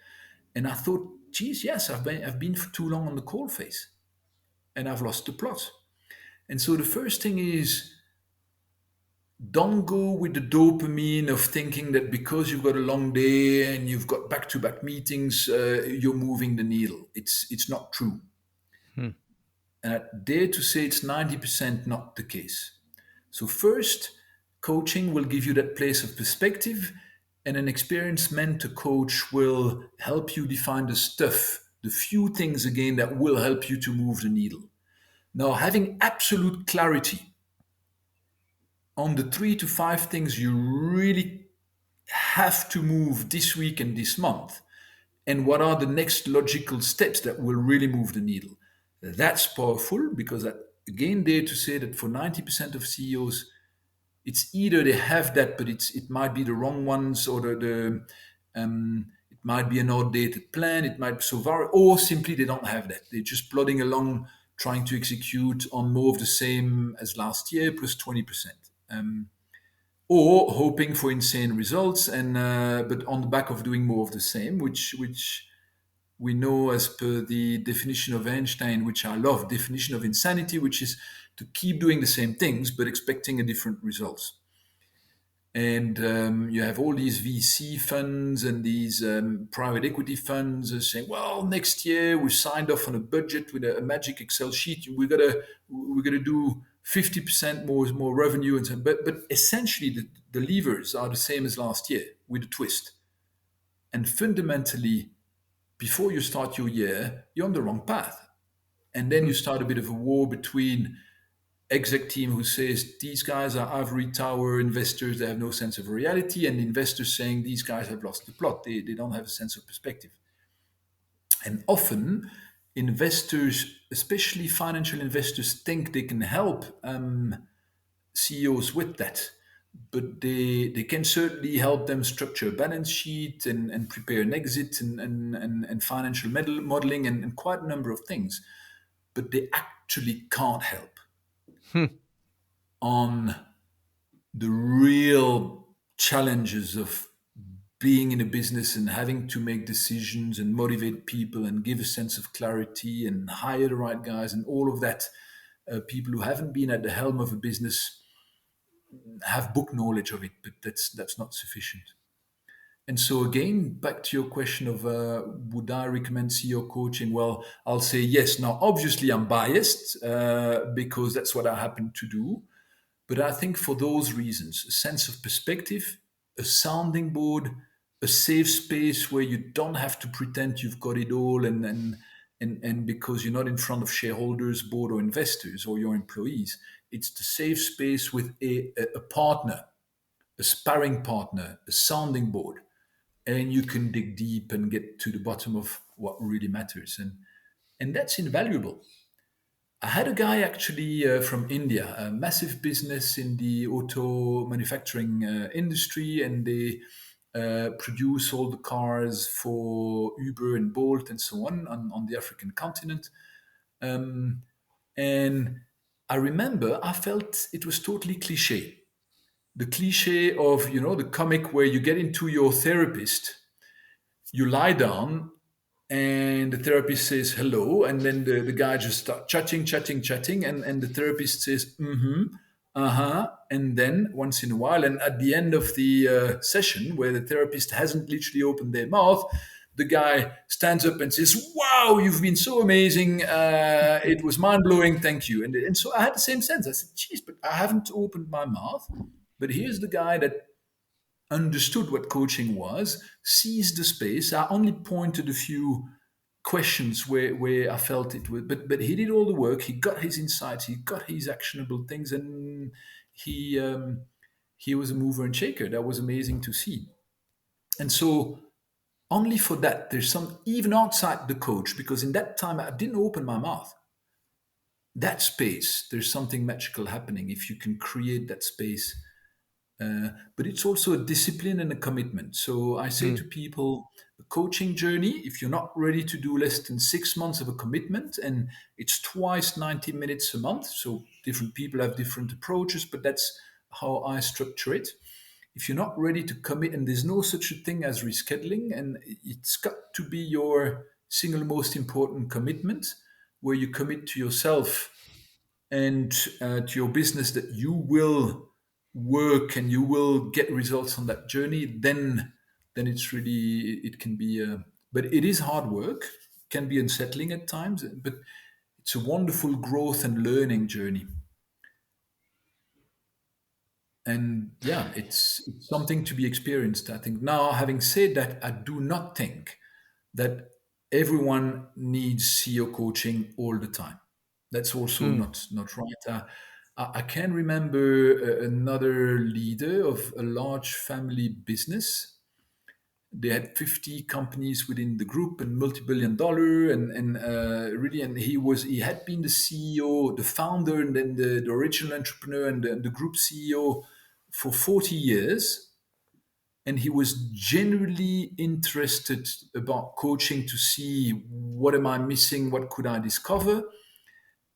And I thought, geez, yes, I've been for too long on the coal face and I've lost the plot. And so the first thing is, don't go with the dopamine of thinking that because you've got a long day and you've got back-to-back meetings, you're moving the needle. It's not true. Hmm. And I dare to say it's 90% not the case. So, first, coaching will give you that place of perspective, and an experienced mentor coach will help you define the stuff, the few things again that will help you to move the needle. Now, having absolute clarity on the 3 to 5 things you really have to move this week and this month, and what are the next logical steps that will really move the needle. That's powerful because I again dare to say that for 90% of CEOs, it's either they have that, but it might be the wrong ones, or it might be an outdated plan. It might be or simply they don't have that. They're just plodding along, trying to execute on more of the same as last year plus 20%. Or hoping for insane results, and but on the back of doing more of the same, which we know as per the definition of Einstein, which I love, definition of insanity, which is to keep doing the same things but expecting a different results. And you have all these VC funds and these private equity funds saying, "Well, next year we signed off on a budget with a magic Excel sheet. We're gonna do 50% more revenue." And so, but essentially the levers are the same as last year with a twist. And fundamentally, before you start your year, you're on the wrong path. And then you start a bit of a war between exec team who says these guys are ivory tower investors, they have no sense of reality, and investors saying these guys have lost the plot, they don't have a sense of perspective. And often investors, especially financial investors, think they can help CEOs with that. But they can certainly help them structure a balance sheet and prepare an exit and financial modeling and quite a number of things. But they actually can't help on the real challenges of being in a business and having to make decisions and motivate people and give a sense of clarity and hire the right guys and all of that. People who haven't been at the helm of a business have book knowledge of it, but that's not sufficient. And so again, back to your question of would I recommend CEO coaching? Well, I'll say yes. Now, obviously, I'm biased because that's what I happen to do. But I think for those reasons, a sense of perspective, a sounding board, a safe space where you don't have to pretend you've got it all, and because you're not in front of shareholders, board, or investors or your employees, it's the safe space with a partner, a sparring partner, a sounding board, and you can dig deep and get to the bottom of what really matters, and that's invaluable. I had a guy actually from India, a massive business in the auto manufacturing industry, and they produce all the cars for Uber and Bolt and so on the African continent. And I remember I felt it was totally cliche. The cliche of, the comic where you get into your therapist, you lie down, and the therapist says hello, and then the guy just starts chatting, and the therapist says uh-huh, and then once in a while, and at the end of the session where the therapist hasn't literally opened their mouth, the guy stands up and says, "Wow, you've been so amazing, it was mind-blowing, thank you." And so I had the same sense. I said, "Geez, but I haven't opened my mouth, but here's the guy that understood what coaching was, seized the space. I only pointed a few questions where I felt it would, but he did all the work. He got his insights, he got his actionable things, and he was a mover and shaker. That was amazing to see. And so only for that, there's some even outside the coach, because in that time I didn't open my mouth. That space, there's something magical happening if you can create that space. But it's also a discipline and a commitment. So I say to people, a coaching journey, if you're not ready to do less than 6 months of a commitment, and it's twice 90 minutes a month. So different people have different approaches, but that's how I structure it. If you're not ready to commit, and there's no such a thing as rescheduling, and it's got to be your single most important commitment, where you commit to yourself and to your business that you will work and you will get results on that journey, then it's really, it can be but it is hard work, can be unsettling at times, but it's a wonderful growth and learning journey. And yeah, it's something to be experienced, I think. Now, having said that, I do not think that everyone needs CEO coaching all the time. That's also not right. I can remember another leader of a large family business. They had 50 companies within the group and multi-billion dollar, and really, and he had been the CEO, the founder, and then the original entrepreneur and the group CEO for 40 years, and he was genuinely interested about coaching to see what am I missing, what could I discover.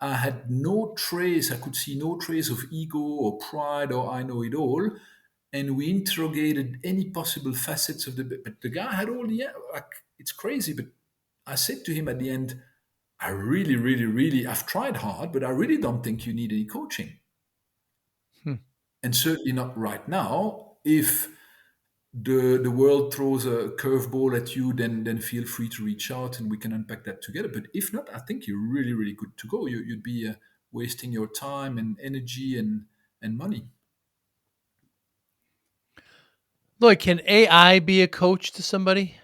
I had no trace, I could see no trace of ego or pride or I know it all. And we interrogated any possible facets of but the guy had all the, like, it's crazy. But I said to him at the end, I really, really, really, I've tried hard, but I really don't think you need any coaching. Hmm. And certainly not right now. If the world throws a curveball at you, then feel free to reach out and we can unpack that together. But if not, I think you're really, really good to go. You'd be wasting your time and energy and money. Look, can AI be a coach to somebody?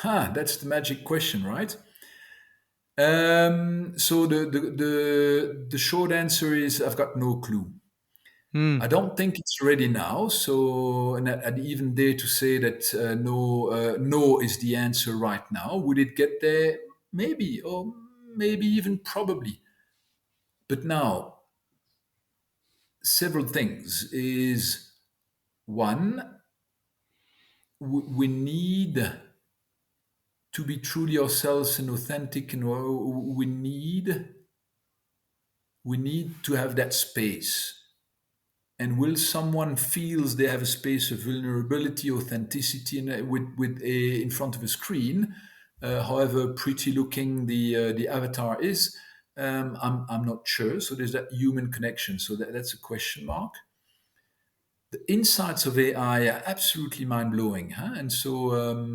That's the magic question, right? So the short answer is I've got no clue. Hmm. I don't think it's ready now. So, and I'd even dare to say that no is the answer right now. Would it get there? Maybe, or maybe even probably. But now, several things is one, we need to be truly ourselves and authentic, and we need to have that space. And will someone feels they have a space of vulnerability, authenticity, and with a in front of a screen, however pretty looking the avatar is, I'm not sure. So there's that human connection. So that's a question mark. The insights of AI are absolutely mind blowing, huh? And so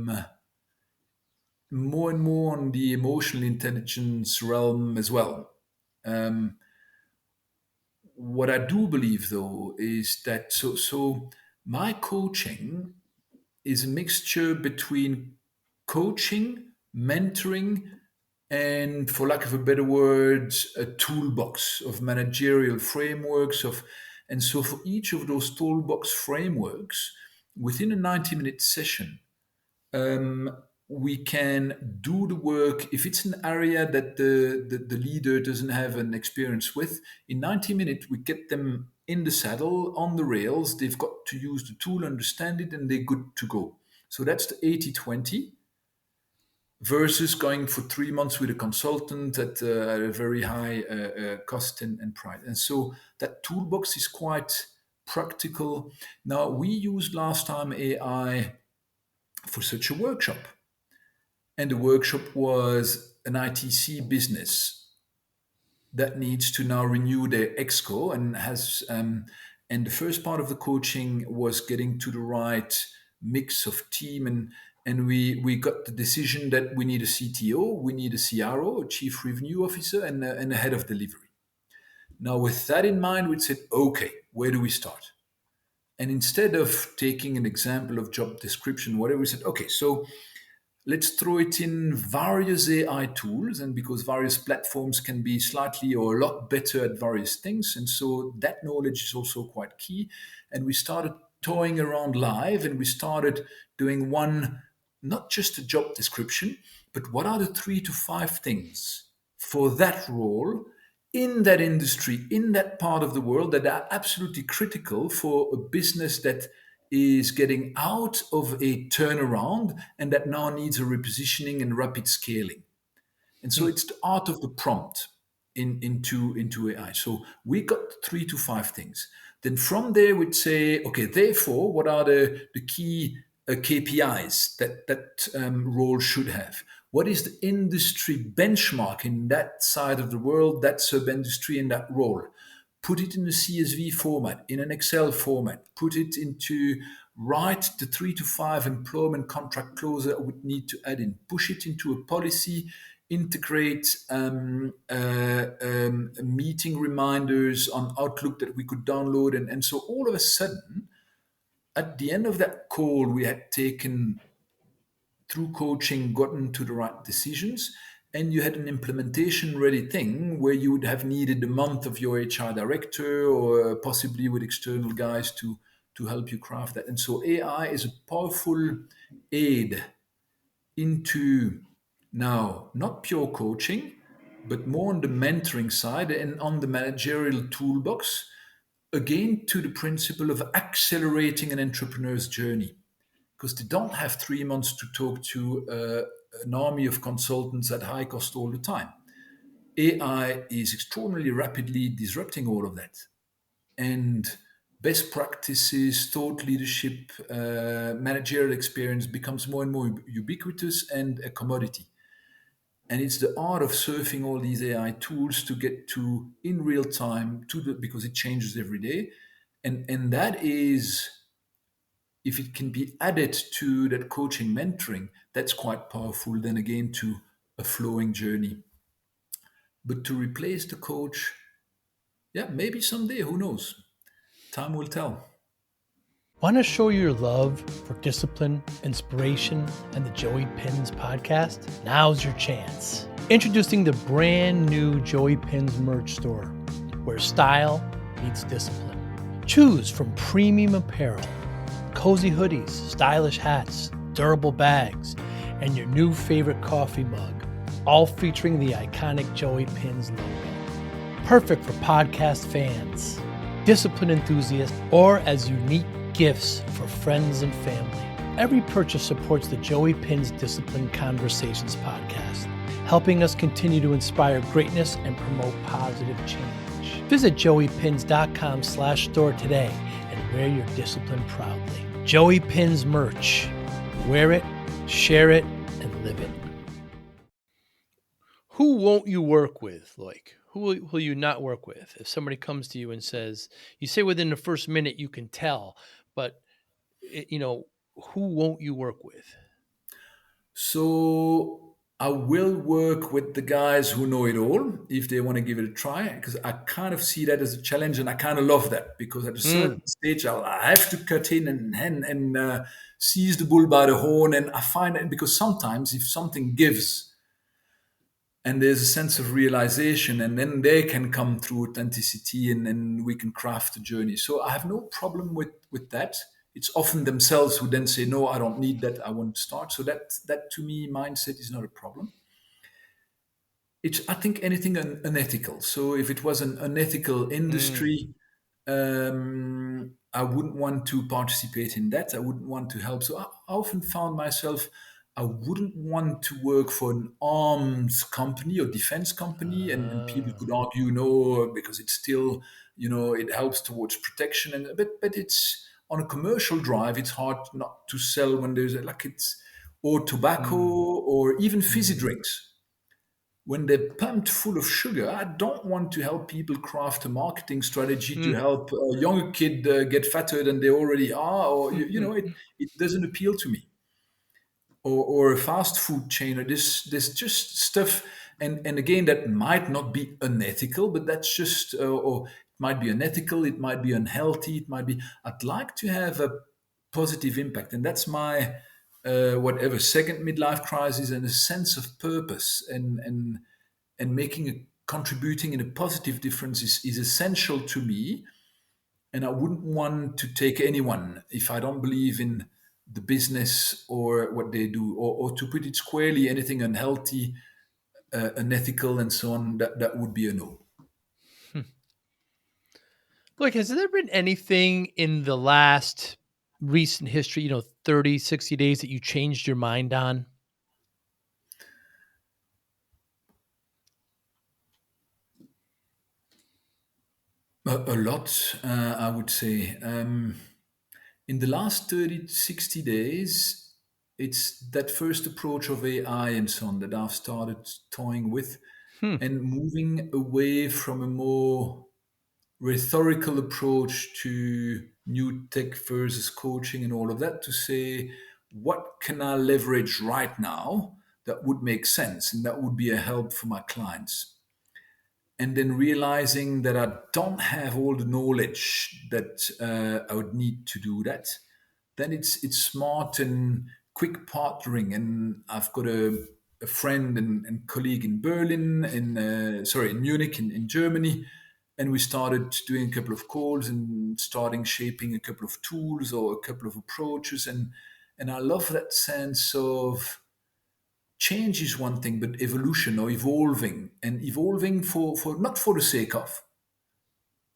more and more on the emotional intelligence realm as well. Um, what I do believe though is that my coaching is a mixture between coaching, mentoring, and for lack of a better word, a toolbox of managerial frameworks of and so for each of those toolbox frameworks, within a 90-minute session, um, we can do the work. If it's an area that the leader doesn't have an experience with, in 90 minutes, we get them in the saddle, on the rails. They've got to use the tool, understand it, and they're good to go. So that's the 80-20 versus going for 3 months with a consultant at a very high cost and price. And so that toolbox is quite practical. Now, we used last time AI for such a workshop. And the workshop was an ITC business that needs to now renew their exco and has and the first part of the coaching was getting to the right mix of team and we got the decision that we need a CTO, we need a CRO, a chief revenue officer, and a head of delivery. Now, with that in mind, we said, okay, where do we start? And instead of taking an example of job description, whatever, we said, okay, so let's throw it in various AI tools, and because various platforms can be slightly or a lot better at various things, and so that knowledge is also quite key. And we started toying around live, and we started doing one, not just a job description, but what are the 3 to 5 things for that role in that industry, in that part of the world that are absolutely critical for a business that is getting out of a turnaround and that now needs a repositioning and rapid scaling. And so Hmm. it's the art of the prompt into AI. So we got 3 to 5 things. Then from there we'd say, okay, therefore, what are the key KPIs that role should have? What is the industry benchmark in that side of the world, that sub industry in that role? Put it in a CSV format, in an Excel format, put it into write the 3 to 5 employment contract clause that would need to add in, push it into a policy, integrate meeting reminders on Outlook that we could download. And so all of a sudden, at the end of that call, we had taken through coaching, gotten to the right decisions, and you had an implementation ready thing where you would have needed a month of your HR director or possibly with external guys to help you craft that. And so AI is a powerful aid into now not pure coaching, but more on the mentoring side and on the managerial toolbox. again to the principle of accelerating an entrepreneur's journey, because they don't have 3 months to talk to an army of consultants at high cost all the time. AI is extraordinarily rapidly disrupting all of that. And best practices, thought leadership, managerial experience becomes more and more ubiquitous and a commodity. And it's the art of surfing all these AI tools to get to in real time to the because it changes every day. And that is, if it can be added to that coaching mentoring, that's quite powerful then again to a flowing journey. But to replace the coach, yeah, maybe someday, who knows? Time will tell. Want to show your love for discipline, inspiration, and the Joey Pinz podcast? Now's your chance. Introducing the brand new Joey Pinz merch store, where style meets discipline. Choose from premium apparel, cozy hoodies, stylish hats, durable bags, and your new favorite coffee mug, all featuring the iconic Joey Pinz logo. Perfect for podcast fans, discipline enthusiasts, or as unique gifts for friends and family. Every purchase supports the Joey Pinz Discipline Conversations podcast, helping us continue to inspire greatness and promote positive change. Visit joeypins.com/store today and wear your discipline proudly. Joey Pinz merch. Wear it, share it, and live it. Who won't you work with, Loic? Who will you not work with? If somebody comes to you and says, you say within the first minute you can tell, but who won't you work with? So I will work with the guys who know it all if they want to give it a try, because I kind of see that as a challenge, and I kind of love that because at a certain stage I have to cut in and seize the bull by the horn, and I find that because sometimes if something gives and there's a sense of realization, and then they can come through authenticity, and then we can craft a journey. So I have no problem with that. It's often themselves who then say, no, I don't need that, I want to start. So that to me, mindset is not a problem. It's, I think, anything unethical. So if it was an unethical industry, I wouldn't want to participate in that. I wouldn't want to help. So I often found myself, I wouldn't want to work for an arms company or defense company. And people could argue, no, because it's still, it helps towards protection. But it's on a commercial drive, it's hard not to sell when there's or tobacco or even fizzy drinks. When they're pumped full of sugar, I don't want to help people craft a marketing strategy to help a younger kid get fatter than they already are, or it doesn't appeal to me. Or a fast food chain, or this just stuff, and again, that might not be unethical, but that's just, or it might be unethical, it might be unhealthy, it might be. I'd like to have a positive impact, and that's my whatever second midlife crisis, and a sense of purpose, and making a contributing in a positive difference is essential to me. And I wouldn't want to take anyone if I don't believe in the business or what they do, or to put it squarely, anything unhealthy, unethical, and so on. That would be a no. Look, has there been anything in the last recent history, 30, 60 days that you changed your mind on? A lot, I would say. In the last 30, 60 days, it's that first approach of AI and so on that I've started toying with, Hmm. and moving away from a more rhetorical approach to new tech versus coaching and all of that, to say, what can I leverage right now that would make sense and that would be a help for my clients? And then realizing that I don't have all the knowledge that I would need to do that, then it's smart and quick partnering. And I've got a friend and colleague in Berlin, in Munich, in Germany, and we started doing a couple of calls and starting shaping a couple of tools or a couple of approaches, and I love that sense of change is one thing, but evolution or evolving, and evolving for not for the sake of,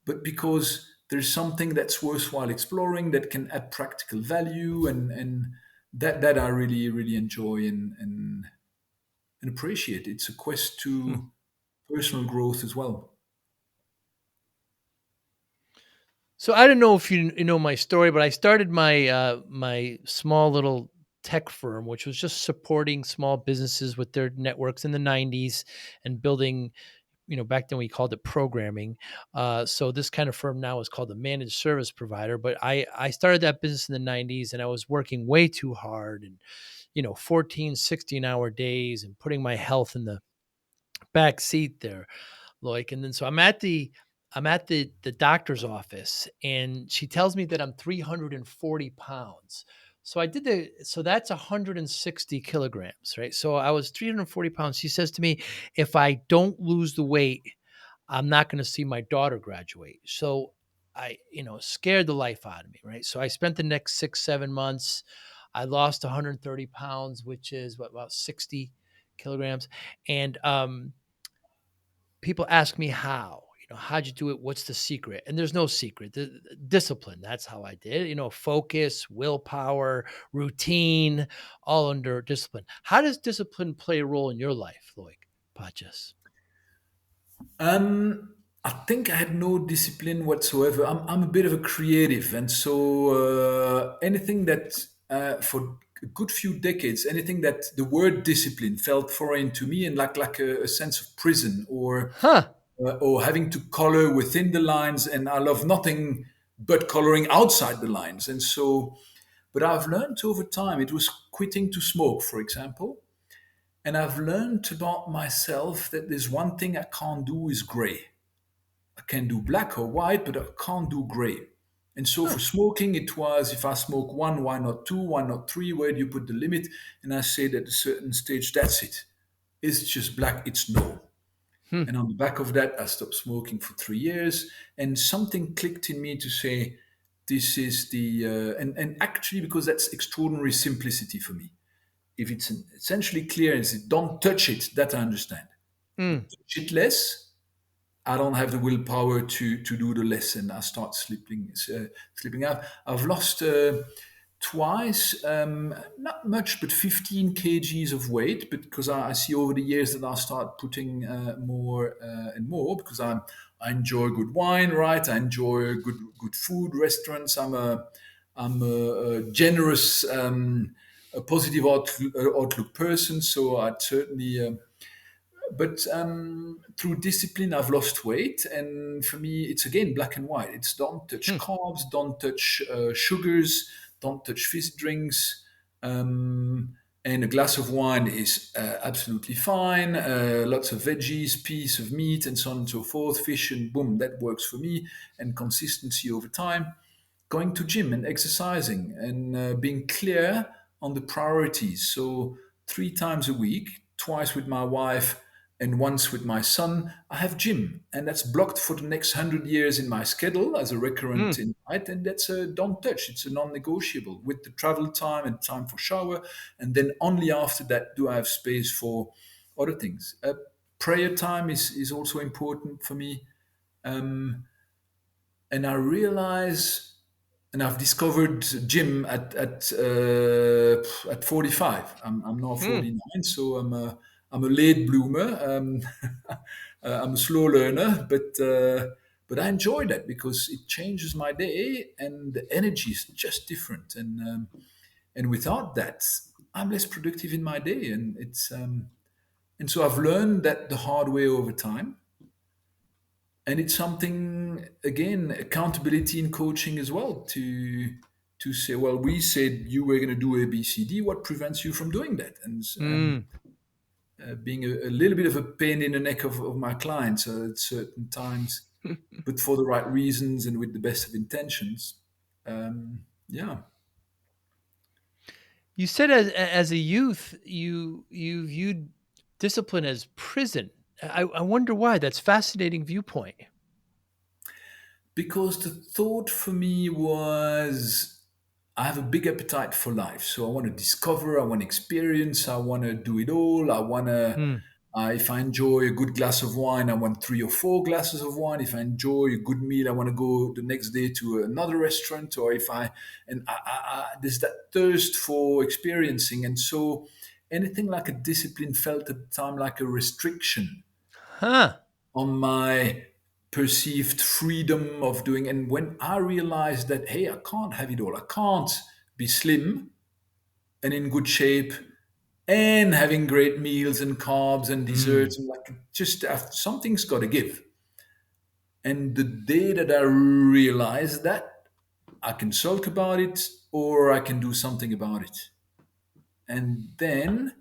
but because there's something that's worthwhile exploring that can add practical value, and that I really really enjoy and appreciate. It's a quest Hmm. to personal growth as well. So I don't know if you know my story, but I started my small little tech firm, which was just supporting small businesses with their networks in the '90s and building. Back then we called it programming. So this kind of firm now is called a managed service provider. But I started that business in the '90s, and I was working way too hard, and 14, 16-hour days, and putting my health in the back seat there, like. And then so I'm at the doctor's office, and she tells me that I'm 340 pounds. So that's 160 kilograms, right? So I was 340 pounds. She says to me, if I don't lose the weight, I'm not going to see my daughter graduate. So scared the life out of me, right? So I spent the next 6, 7 months. I lost 130 pounds, which is what, about 60 kilograms. And people ask me how. How'd you do it? What's the secret? And there's no secret. Discipline. That's how I did it. Focus, willpower, routine, all under discipline. How does discipline play a role in your life, Loic Potjes? I think I had no discipline whatsoever. I'm a bit of a creative, and so anything that for a good few decades, anything that the word discipline felt foreign to me, and like a sense of prison, Huh. or having to color within the lines, and I love nothing but coloring outside the lines. And so, but I've learned over time. It was quitting to smoke, for example. And I've learned about myself that there's one thing I can't do is gray. I can do black or white, but I can't do gray. And so Huh. for smoking, it was if I smoke one, why not two? Why not three? Where do you put the limit? And I said at a certain stage, that's it. It's just black, it's no. Hmm. And on the back of that, I stopped smoking for 3 years. And something clicked in me to say, this is and actually, because that's extraordinary simplicity for me. If it's essentially clear and say, don't touch it, that I understand. But Mm. touch it less, I don't have the willpower to do the lesson. I start slipping out. I've lost twice, not much, but 15 kgs of weight. But because I see over the years that I start putting more and more, because I enjoy good wine, right? I enjoy good food, restaurants. I'm a generous, a positive outlook person. So I'd certainly. But through discipline, I've lost weight, and for me, it's again black and white. It's don't touch Hmm. carbs, don't touch sugars, don't touch fizz drinks, and a glass of wine is absolutely fine. Lots of veggies, piece of meat, and so on and so forth. Fish and boom, that works for me. And consistency over time. Going to gym and exercising and being clear on the priorities. So 3 times a week, twice with my wife and once with my son, I have gym, and that's blocked for the next 100 years in my schedule as a recurrent Mm. invite, and that's a don't touch. It's a non-negotiable with the travel time and time for shower, and then only after that do I have space for other things. Prayer time is also important for me, um, and I realize, and I've discovered gym at 45. I'm now Hmm. 49, so I'm a late bloomer. I'm a slow learner, but I enjoy that because it changes my day, and the energy is just different. And without that, I'm less productive in my day, and so I've learned that the hard way over time, and it's something, again, accountability in coaching as well, to say, well, we said you were going to do ABCD, what prevents you from doing that? And Mm. being a little bit of a pain in the neck of my clients at certain times, but for the right reasons and with the best of intentions. Yeah. You said as a youth, you viewed discipline as prison. I wonder why. That's fascinating viewpoint. Because the thought for me was, I have a big appetite for life. So I want to discover, I want to experience, I want to do it all. If I enjoy a good glass of wine, I want 3 or 4 glasses of wine. If I enjoy a good meal, I want to go the next day to another restaurant. Or if I and there's that thirst for experiencing, and so anything like a discipline felt at the time like a restriction Huh. on my perceived freedom of doing. And when I realized that, hey, I can't have it all. I can't be slim and in good shape and having great meals and carbs and Mm. desserts, and like just something's got to give. And the day that I realized that, I can sulk about it or I can do something about it. And then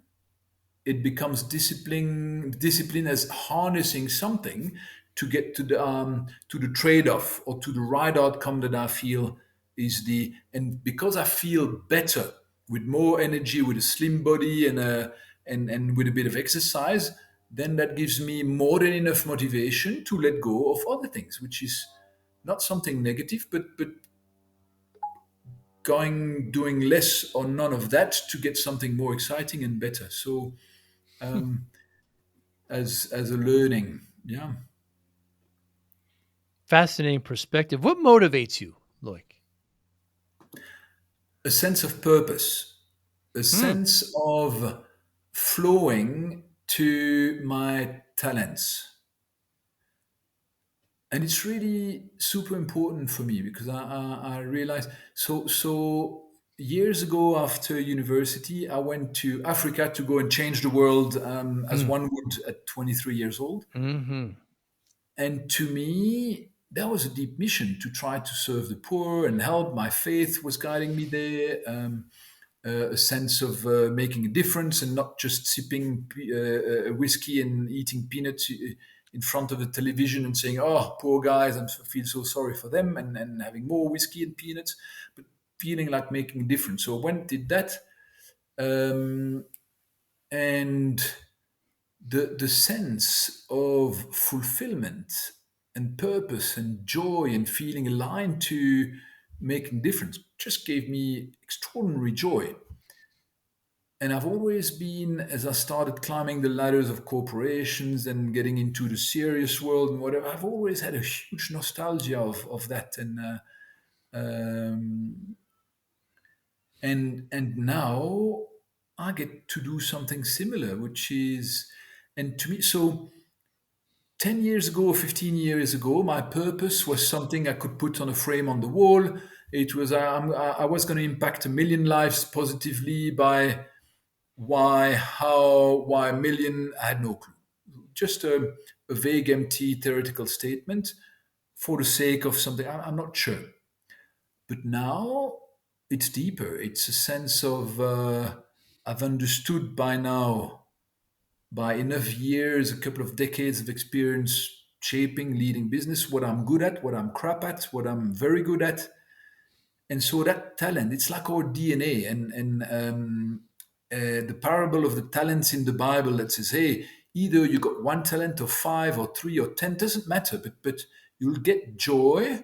it becomes discipline as harnessing something to get to the trade-off or to the right outcome that I feel is the. And because I feel better with more energy, with a slim body and with a bit of exercise, then that gives me more than enough motivation to let go of other things, which is not something negative, but going doing less or none of that to get something more exciting and better. So as a learning. Yeah, Fascinating perspective. What motivates you, Loic? a sense of purpose, a Hmm. sense of flowing to my talents, and it's really super important for me because I realized so years ago after university I went to Africa to go and change the world as Mm. one would at 23 years old. Hmm. And to me, that was a deep mission to try to serve the poor and help. My faith was guiding me there. A sense of making a difference and not just sipping whiskey and eating peanuts in front of the television and saying, "Oh, poor guys, I feel so sorry for them," and having more whiskey and peanuts, but feeling like making a difference. So I went did that, um, and the sense of fulfillment and purpose and joy and feeling aligned to making difference just gave me extraordinary joy. And I've always been, as I started climbing the ladders of corporations and getting into the serious world and whatever, I've always had a huge nostalgia of that. Um, and now I get to do something similar, which is, and to me, so 10 years ago, 15 years ago, my purpose was something I could put on a frame on the wall. It was I was going to impact a million lives positively by why, how, why a million. I had no clue. Just a vague, empty theoretical statement for the sake of something. I'm not sure. But now it's deeper. It's a sense of I've understood by now by enough years, a couple of decades of experience shaping, leading business, what I'm good at, what I'm crap at, what I'm very good at. And so that talent, it's like our DNA. The parable of the talents in the Bible that says, hey, either you got one talent or five or three or 10, doesn't matter, but you'll get joy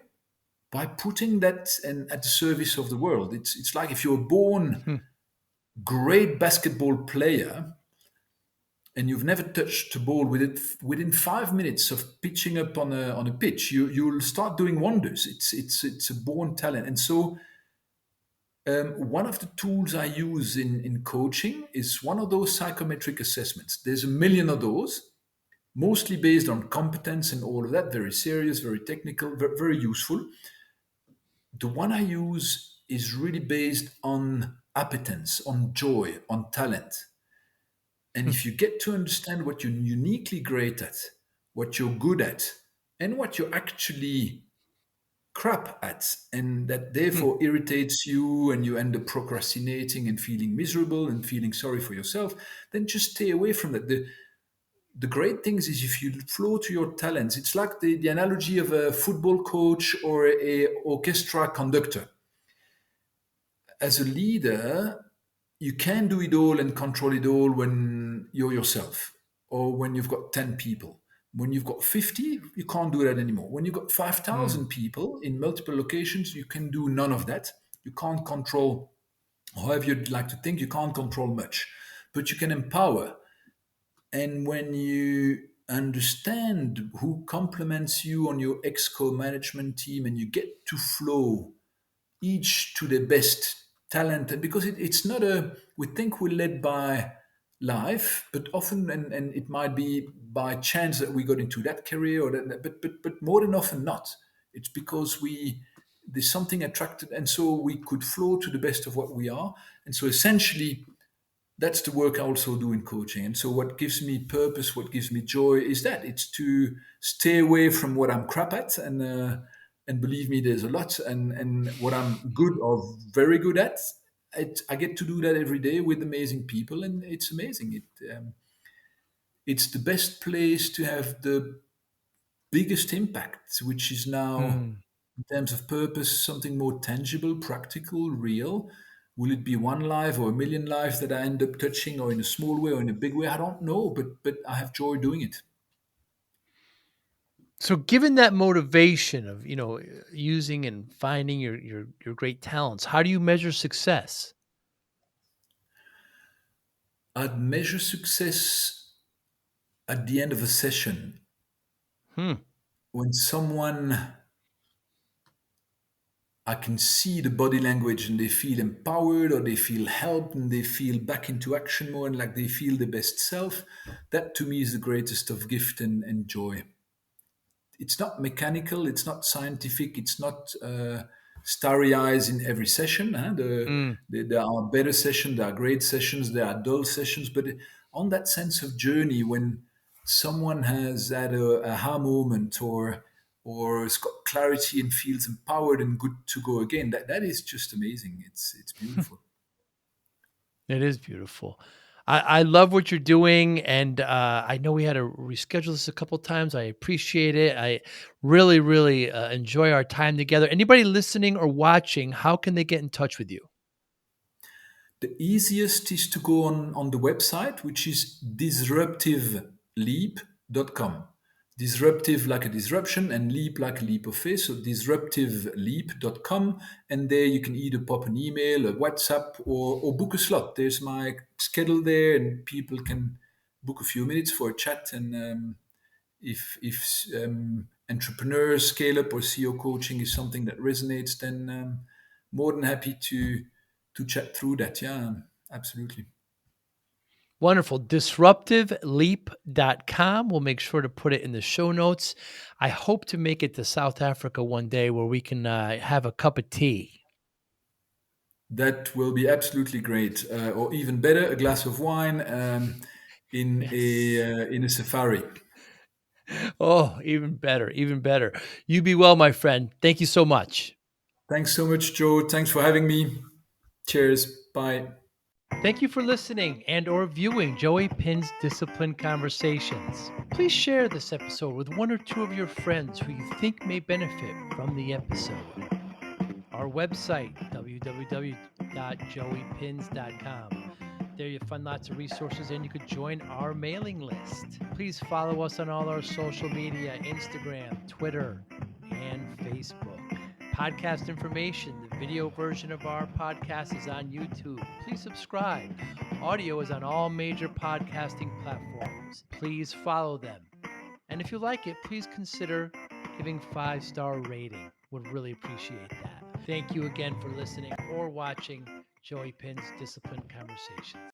by putting that at the service of the world. It's like if you're born Hmm. great basketball player, and you've never touched a ball with it within 5 minutes of pitching up on a pitch, you'll start doing wonders. It's a born talent. And so one of the tools I use in coaching is one of those psychometric assessments. There's a million of those, mostly based on competence and all of that, very serious, very technical, very useful. The one I use is really based on appetence, on joy, on talent. And Hmm. if you get to understand what you're uniquely great at, what you're good at, and what you're actually crap at, and that Hmm. therefore irritates you and you end up procrastinating and feeling miserable and feeling sorry for yourself, then just stay away from that. The great things is if you flow to your talents, it's like the analogy of a football coach or a orchestra conductor. As a leader, you can do it all and control it all when you're yourself or when you've got 10 people. When you've got 50, you can't do that anymore. When you've got Hmm. 5,000 people in multiple locations, you can do none of that. You can't control, however you'd like to think, you can't control much, but you can empower. And when you understand who complements you on your exco management team and you get to flow each to the best talent, because it's not a, we think we're led by life, but often, and it might be by chance that we got into that career, or that, but more than often not. It's because there's something attracted, and so we could flow to the best of what we are. And so essentially, that's the work I also do in coaching. And so what gives me purpose, what gives me joy is that it's to stay away from what I'm crap at. And believe me, there's a lot. And what I'm good or very good at, I get to do that every day with amazing people. And it's amazing. It's the best place to have the biggest impact, which is now, Mm. in terms of purpose, something more tangible, practical, real. Will it be one life or a million lives that I end up touching, or in a small way or in a big way? I don't know, but I have joy doing it. So given that motivation of, using and finding your great talents, how do you measure success? I'd measure success at the end of a session Hmm. when someone, I can see the body language and they feel empowered or they feel helped and they feel back into action more and like they feel the best self. That to me is the greatest of gift and joy. It's not mechanical, it's not scientific, it's not starry eyes in every session. Huh? Mm. There are better sessions, there are great sessions, there are dull sessions, but on that sense of journey, when someone has had a aha moment or has got clarity and feels empowered and good to go again, that is just amazing. It's beautiful. It is beautiful. I love what you're doing, and I know we had to reschedule this a couple times. I appreciate it. I really, really enjoy our time together. Anybody listening or watching, how can they get in touch with you? The easiest is to go on the website, which is disruptiveleap.com. Disruptive like a disruption and leap like a leap of faith. So disruptiveleap.com. And there you can either pop an email, a WhatsApp, or book a slot. There's my schedule there, and people can book a few minutes for a chat. And if entrepreneurs, scale up, or CEO coaching is something that resonates, then more than happy to chat through that. Yeah, absolutely. Wonderful. Disruptiveleap.com. We'll make sure to put it in the show notes. I hope to make it to South Africa one day where we can have a cup of tea. That will be absolutely great, or even better, a glass of wine Yes. in a safari. Oh, even better. Even better. You be well, my friend. Thank you so much. Thanks so much, Joe. Thanks for having me. Cheers. Bye. Thank you for listening and or viewing Joey Pinz Discipline Conversations. Please share this episode with one or two of your friends who you think may benefit from the episode. Our website, www.joeypins.com. There you'll find lots of resources and you could join our mailing list. Please follow us on all our social media, Instagram, Twitter, and Facebook. Podcast information, the video version of our podcast is on YouTube. Please subscribe. Audio is on all major podcasting platforms. Please follow them. And if you like it, please consider giving 5-star rating. Would really appreciate that. Thank you again for listening or watching Joey Pin's Discipline Conversations.